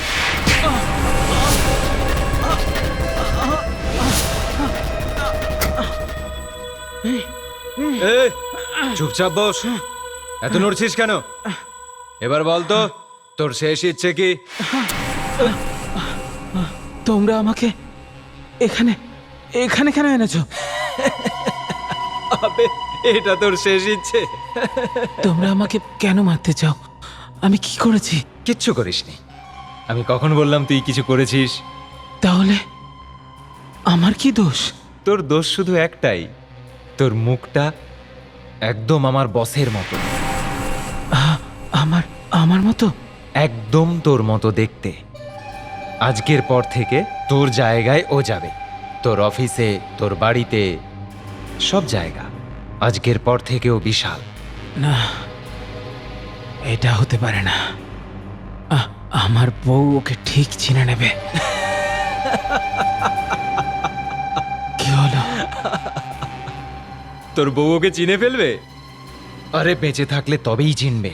চুপচাপ বস, এত নড়ছিস কেন? এবার বল তো, তোর শেষ ইচ্ছে কি? তোমরা আমাকে এখানে এখানে কেন এনেছো? আবে এটা তোর শেষ ইচ্ছে? তোমরা আমাকে কেন মারতে চাও? আমি কি করেছি? কিচ্ছু করিসনি। আমি কখন বললাম তুই কিছু করেছিস? তাহলে আমার কি দোষ? তোর দোষ শুধু একটাই, তোর মুখটা একদম আমার বসের মতো। আমার আমার মতো? একদম তোর মতো দেখতে। আজকের পর থেকে তোর জায়গায় ও যাবে, তোর অফিসে, তোর বাড়িতে, সব জায়গা। আজকের পর থেকে ও বিশাল। না, এটা হতে পারে না। আমার বউ ওকে ঠিক চিনে নেবে। কি হলো? তোর বউ ওকে চিনে ফেলবে? আরে বেঁচে থাকলে তবেই চিনবে।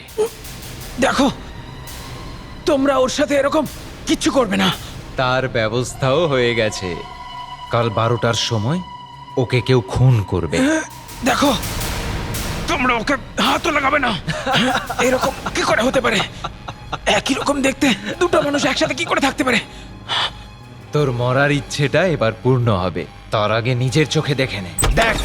দেখো, তোমরা ওর সাথে এরকম কিচ্ছু করবে না। তার ব্যবস্থাও হয়ে গেছে। কাল 12টার সময় ওকে কেউ খুন করবে। দেখো, তোমরা ওকে হাতও লাগাবে না। এরকম কি করে হতে পারে? একই রকম দেখতে দুটো মানুষ একসাথে কি করে থাকতে পারে? তোর মরার ইচ্ছেটা এবার পূর্ণ হবে, তার আগে নিজের চোখে দেখে নে। দেখ,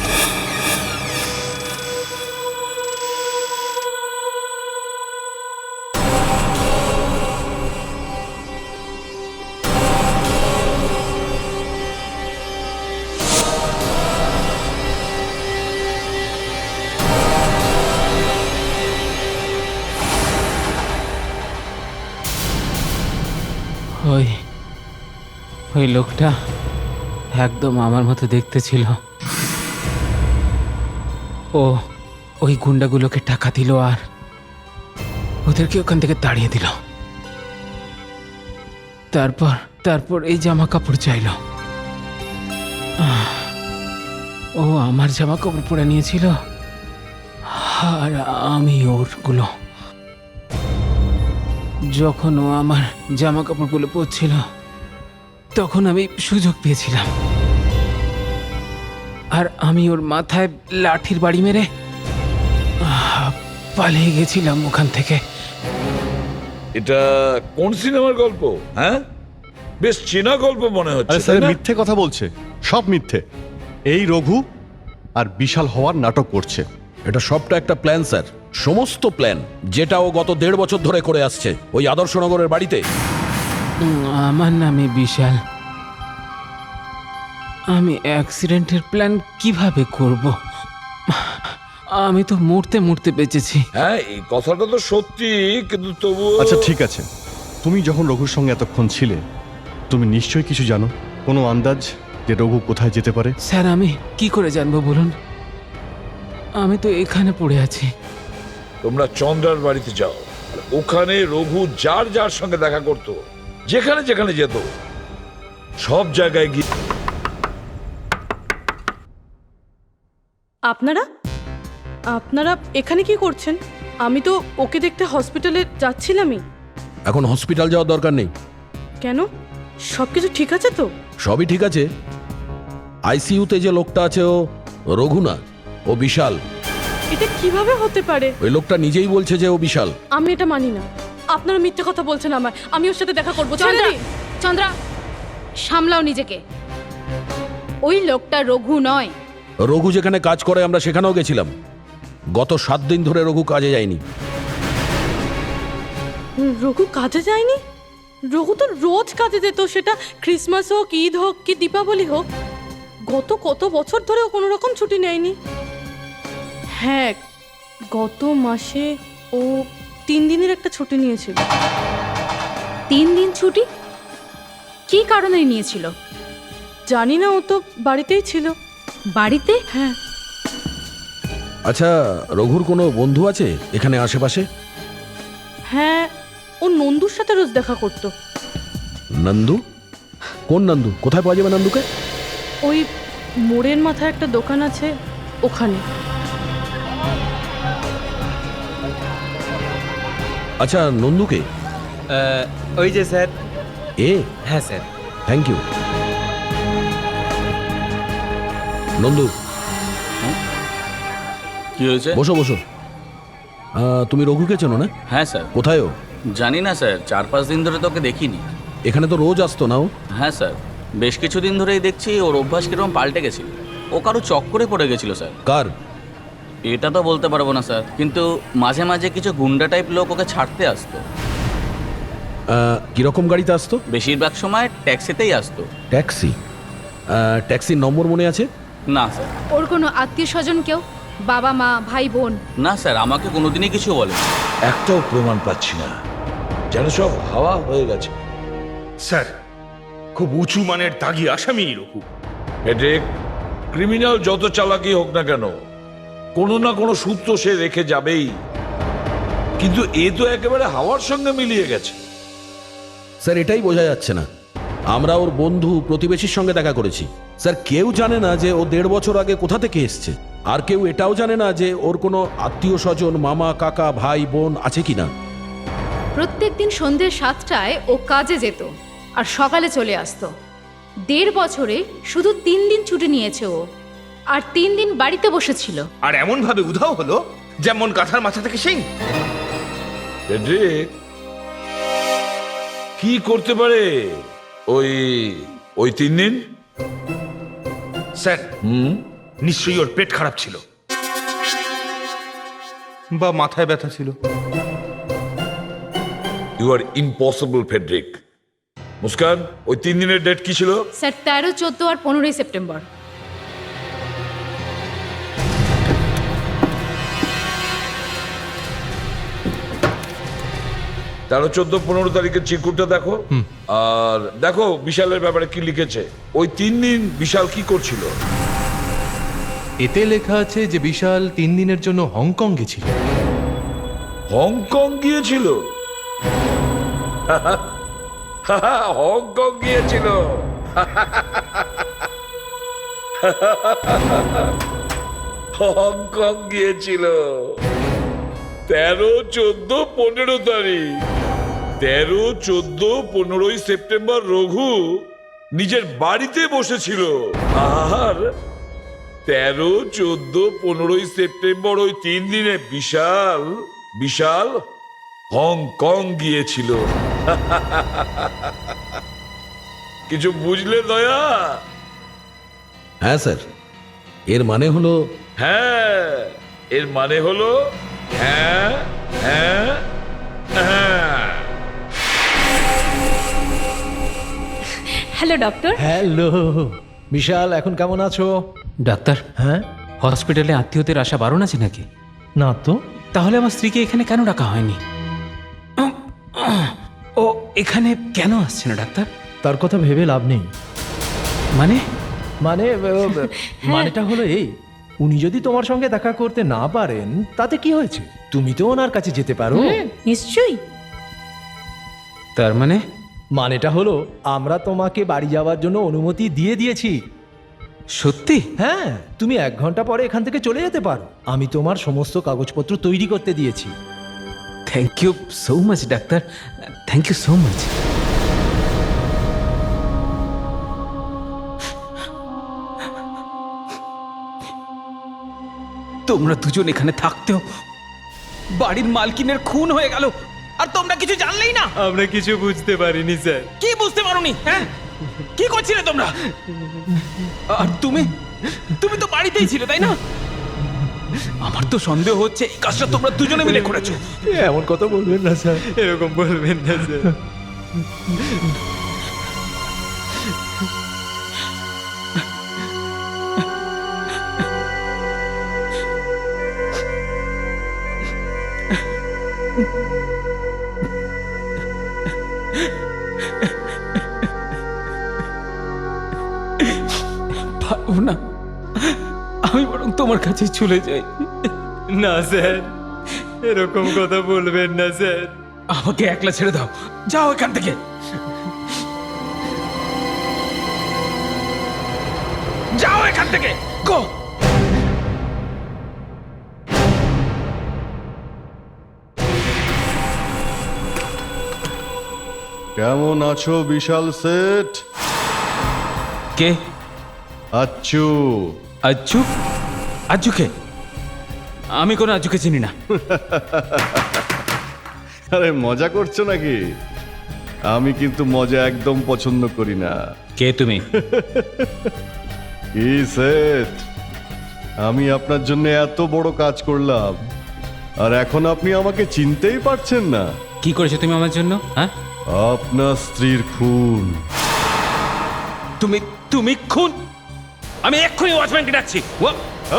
ওই ওই লোকটা একদম আমার মতো দেখতে ছিল। ও ওই গুন্ডাগুলোকে টাকা দিল আর ওদেরকে ওখান থেকে তাড়িয়ে দিল। তারপর তারপর এই জামা কাপড় চাইল। ও আমার জামা কাপড় পরে নিয়েছিল আর আমি ওরগুলো। যখন ও আমার জামা কাপড়গুলো পরছিল তখন আমি সুযোগ পেয়েছিলাম আর আমি ওর মাথায় লাঠির বাড়ি মেরে পালিয়ে গেছিলাম ওখান থেকে। এটা কোন সিনেমার গল্প? হ্যাঁ, বেশ চেনা গল্প মনে হচ্ছে। আরে স্যার তাই না? মিথ্যে কথা বলছে, সব মিথ্যে। এই রঘু আর বিশাল হওয়ার নাটক করছে। এটা সবটা একটা প্ল্যান স্যার, সমস্ত প্ল্যান, যেটা ও গত 1.5 বছর ধরে করে আসছে ওই আদর্শনগরের বাড়িতে। আমার নামে বিশাল। আমি অ্যাক্সিডেন্টের প্ল্যান কিভাবে করব? আমি তো মরতে মরতে বেঁচেছি। হ্যাঁ, এই কথাটা তো সত্যি, কিন্তু তবু আচ্ছা ঠিক আছে, তুমি যখন রঘুর সঙ্গে এতক্ষণ ছিলে তুমি নিশ্চয়ই কিছু জানো। কোনো আন্দাজ যে রঘু কোথায় যেতে পারে? স্যার আমি কি করে জানবো বলুন? আমি তো এখানে পড়ে আছি। তোমরা চন্দ্রার বাড়িতে যাও, আর ওখানে রঘু যার যার সঙ্গে দেখা করতো, যেখানে যেখানে যেত, সব জায়গায় গিয়ে। আপনারা আপনারা এখানে কি করছেন? আমি তো ওকে দেখতে হসপিটালে যাচ্ছিলামই। এখন হসপিটাল যাওয়ার দরকার নেই। কেন? সব কিছু ঠিক আছে তো? সবই ঠিক আছে। আইসিইউতে যে লোকটা আছে ও রঘু না, ও বিশাল। এটা কিভাবে হতে পারে? ওই লোকটা নিজেই বলছে যে ও বিশাল। আমি এটা মানি না। আপনারা মিথ্যে কথা বলছেন আমায়। আমি ওর সাথে দেখা করবো। চন্দ্রা, চন্দ্রা সামলাও নিজেকে। ওই লোকটা রঘু নয়। রঘু যেখানে কাজ করে আমরা সেখানেও গেছিলাম। গত 7 দিন ধরে রঘু কাজে যায়নি। রঘু কাজে যায়নি? রঘু তো রোজ কাজে যেত, সেটা ক্রিসমাস হোক, ঈদ হোক কি দীপাবলি হোক। গত কত বছর ধরে ও কোনো রকম ছুটি নেয়নি। হ্যাঁ, গত মাসে ও 3 দিনের একটা ছুটি নিয়েছিল। 3 দিন ছুটি? কি কারণে নিয়েছিল? জানি না, ও তো বাড়িতেই ছিল। বাড়িতে? হ্যাঁ। আচ্ছা, রঘুর কোনো বন্ধু আছে এখানে আশেপাশে? হ্যাঁ, ও নন্দুর সাথে রোজ দেখা করতো। নন্দু? কোন নন্দু? কোথায় পাওয়া যাবে নন্দুকে? ওই মোড়ের মাথায় একটা দোকান আছে, ওখানে। আচ্ছা, নন্দুকে? ওই যে স্যার। এ? হ্যাঁ স্যার। Thank you. নন্দু, কি হয়েছে? বসো বসো। তুমি রঘুকে চেনো না? হ্যাঁ স্যার। কোথায় ও? জানি না স্যার, 4-5 দিন ধরে তোকে দেখিনি। এখানে তো রোজ আসতো না ও? হ্যাঁ স্যার, বেশ কিছুদিন ধরেই দেখছি ওর অভ্যাস কিরকম পাল্টে গেছিল। ও কারো চক্করে পড়ে গেছিল স্যার। কার? এটা তো বলতে পারবো না স্যার, কিন্তু মাঝে মাঝে কিছু গুন্ডা টাইপ লোক ওকে ছাড়তে আসতো। কিরকম গাড়িতে আসতো? বেশিরভাগ সময় ট্যাক্সিতেই আসতো। ট্যাক্সি? ট্যাক্সির নম্বর মনে আছে? না স্যার। ওর কোনো আত্মীয় স্বজন কেউ? বাবা মা, ভাই বোন? না স্যার, আমাকে কোনোদিনই কিছু বলে। একটাও প্রমাণ পাচ্ছি না, যেন সব হাওয়া হয়ে গেছে। স্যার, খুব উঁচু মানের দাগি আসামি রঘু। ফেডরিক, ক্রিমিনাল যত চালাকি হোক না কেন, কোনো না কোনো সূত্র সে রেখে যাবেই। কিন্তু এ তো একেবারে হাওয়ার সঙ্গে মিলিয়ে গেছে। স্যার, এটাই বোঝা যাচ্ছে না। আমরা ওর বন্ধু প্রতিবেশীর সঙ্গে দেখা করেছি স্যার, কেউ জানে না যে ও 1.5 বছর আগে কোথা থেকে এসছে। আর কেউ এটাও জানে না যে ওর কোনো আত্মীয় স্বজন, মামা, কাকা, ভাই, বোন আছে কিনা। প্রত্যেকদিন সন্ধ্যে 7টায় ও কাজে যেত আর সকালে চলে আসতো। 1.5 বছরে শুধু 3 দিন ছুটি নিয়েছে ও, আর 3 দিন বাড়িতে বসেছিল। আর এমন ভাবে উধাও হলো যেমন কাঁথার মাথা থেকে শিং। ফেডরিক, কি করতে পারে ওই 3 দিন? স্যার, নিশ্চয়ই ওর পেট খারাপ ছিল বা মাথায় ব্যথা ছিল। You are impossible Frederick. Muskan, ওই 3 দিনের ডেট কি ছিল? স্যার 13, 14 আর 15 সেপ্টেম্বর। তেরো, 14, 15 তারিখের চিরকুটটা দেখো। আর দেখো বিশালের ব্যাপারে কি লিখেছে। ওই 3 দিন বিশাল কি করছিল? এতে লেখা আছে যে বিশাল 3 দিনের জন্য হংকং গেছিল। হংকং গিয়েছিল? হংকং গিয়েছিল? হংকং গিয়েছিল 13, 14, 15 তারিখ। 13, 14, 15 সেপ্টেম্বর রঘু নিজের বাড়িতে বসেছিল। আর 13, 14, 15 সেপ্টেম্বর ওই 3 দিনে বিশাল হংকং গিয়েছিল। কিছু বুঝলে দয়া? হ্যাঁ স্যার, এর মানে হলো? হ্যাঁ, এর মানে হলো হ্যাঁ হ্যাঁ হ্যাঁ। Hello doctor. হ্যালো বিশাল, এখন কেমন আছো? ডাক্তার, হ্যাঁ, হসপিটালে আত্মীয়দের আসা বারণ আছে নাকি? না তো। তাহলে আমার স্ত্রীকে এখানে কেন ডাকা হয়নি? ও এখানে কেন আসছে না ডাক্তার? তার কথা ভেবে লাভ নেই। মানে? মানেটা হলো এই, উনি যদি তোমার সঙ্গে দেখা করতে না পারেন তাতে কি হয়েছে? তুমি তো ওনার কাছে যেতে পারো। নিশ্চয়ই। তার মানে? মানেটা হলো আমরা তোমাকে বাড়ি যাওয়ার জন্য অনুমতি দিয়ে দিয়েছি। সত্যি? হ্যাঁ, তুমি 1 ঘন্টা পরে এখান থেকে চলে যেতে পারো। আমি তোমার সমস্ত কাগজপত্র তৈরি করতে দিয়েছি। Thank you so much doctor, thank you so much. তোমরা দুজন এখানে থাকতেও বাড়ির মালকিনের খুন হয়ে গেল, আর তোমরা কিছু জানলেই না। আমরা কিছু বুঝতে পারিনি স্যার। কি বুঝতে পারোনি? হ্যাঁ, কি করছিলে তোমরা? আর তুমি তো বাড়িতেই ছিলে, তাই না? আমার তো সন্দেহ হচ্ছে এই কাজটা তোমরা দুজনে মিলে করেছো। এমন কথা বলবেন না স্যার, এরকম বলবেন না স্যার। পারবো না, আমি বরং তোমার কাছে চলে যাই। না স্যার, এরকম কথা বলবেন না স্যার। আমাকে একলা ছেড়ে দাও, যাও এখান থেকে। যাও এখান থেকে, গো। কেমন আছো বিশাল সেট? কে? আচ্ছু। আজ্জু? আজ্জুকে? আমি কোনো আজ্জুকে চিনি না। আরে মজা করছো নাকি? আমি কিন্তু মজা একদম পছন্দ করি না। কে তুমি? কি সেট, আমি আপনার জন্য এত বড় কাজ করলাম আর এখন আপনি আমাকে চিনতেই পারছেন না। কি করেছো তুমি আমার জন্য? হ্যাঁ, আপনার স্ত্রীর খুন। তুমি তুমি খুন? আমি এক্ষুনি ওয়াচম্যানকে ডাকছি।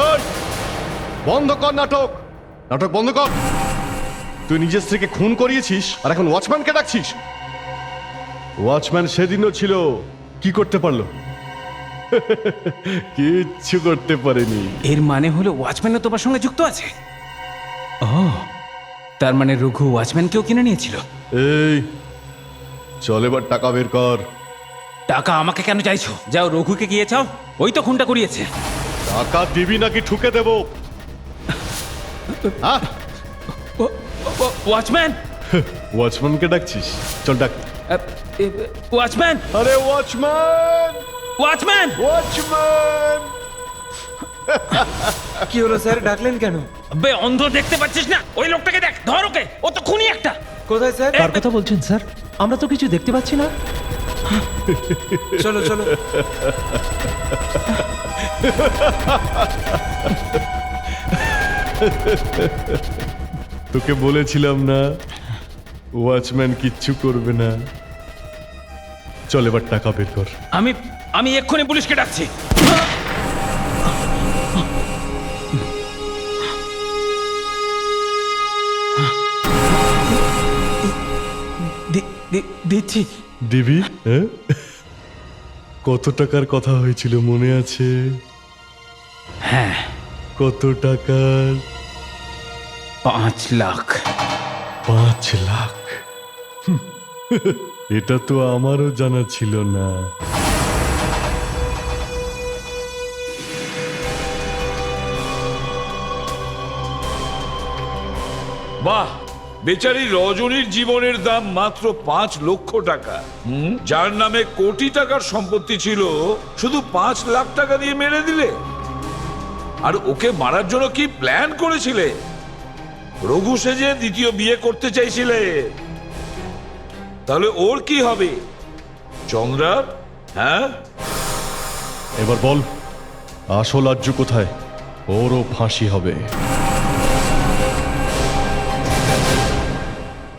এই, বন্ধ কর নাটক, নাটক বন্ধ কর। তুই নিজের স্ত্রীকে খুন করিয়েছিস আর এখন ওয়াচম্যানকে ডাকছিস? ওয়াচম্যান সেদিনও ছিল, কি করতে পারলো? কিচ্ছু করতে পারেনি। এর মানে হলো ওয়াচম্যানও তোমার সঙ্গে যুক্ত আছে? ও, তার মানে রঘু ওয়াচম্যানকেও কিনে নিয়েছিল। এই চল এবার টাকা বের কর। টাকা আমাকে কেন চাইছো? যাও রঘুকে গিয়ে চাও, ওই তো খুনটা করিয়েছে। টাকা দিবি নাকি ঠুকে দেবো? ওয়াচম্যান? ওয়াচম্যানকে ডাকছিস? চল ডাক। ওয়াচম্যান! আরে ওয়াচম্যান! ওয়াচম্যান! ওয়াচম্যান! কি হলো স্যার, ডাকলেন কেন? বে অন্ধ, দেখতে পাচ্ছিস না? ওই লোকটাকে দেখ, ধর ওকে, ও তো খুনি একটা। কোথায় স্যার? কার কথা বলছেন স্যার? আমরা তো কিছু দেখতে পাচ্ছি না। চলো চলো। তোকে বলেছিলাম না ওয়াচম্যান কিচ্ছু করবে না। চল এবার টাকা বের কর। আমি এক্ষুনি পুলিশকে ডাকছি। দিচ্ছি। দিবি? হ্যাঁ, কত টাকার কথা হয়েছিল মনে আছে? হ্যাঁ। কত টাকার? 5 লাখ। 5 লাখ? এটা তো আমারও জানা ছিল না। বাহ, বেচারি রজনীর জীবনের দাম মাত্র 5 লক্ষ টাকা। যার নামে কোটি টাকার সম্পত্তি ছিল, শুধু 5 লাখ টাকা দিয়ে মেরে দিলে। আর ওকে মারার জন্য কি প্ল্যান করেছিলে? রঘু সেজে দ্বিতীয় বিয়ে করতে চাইছিলে। তাহলে ওর কি হবে চন্দ্রা? হ্যাঁ, এবার বল আসল আজ্জু কোথায়? ওরও ফাঁসি হবে।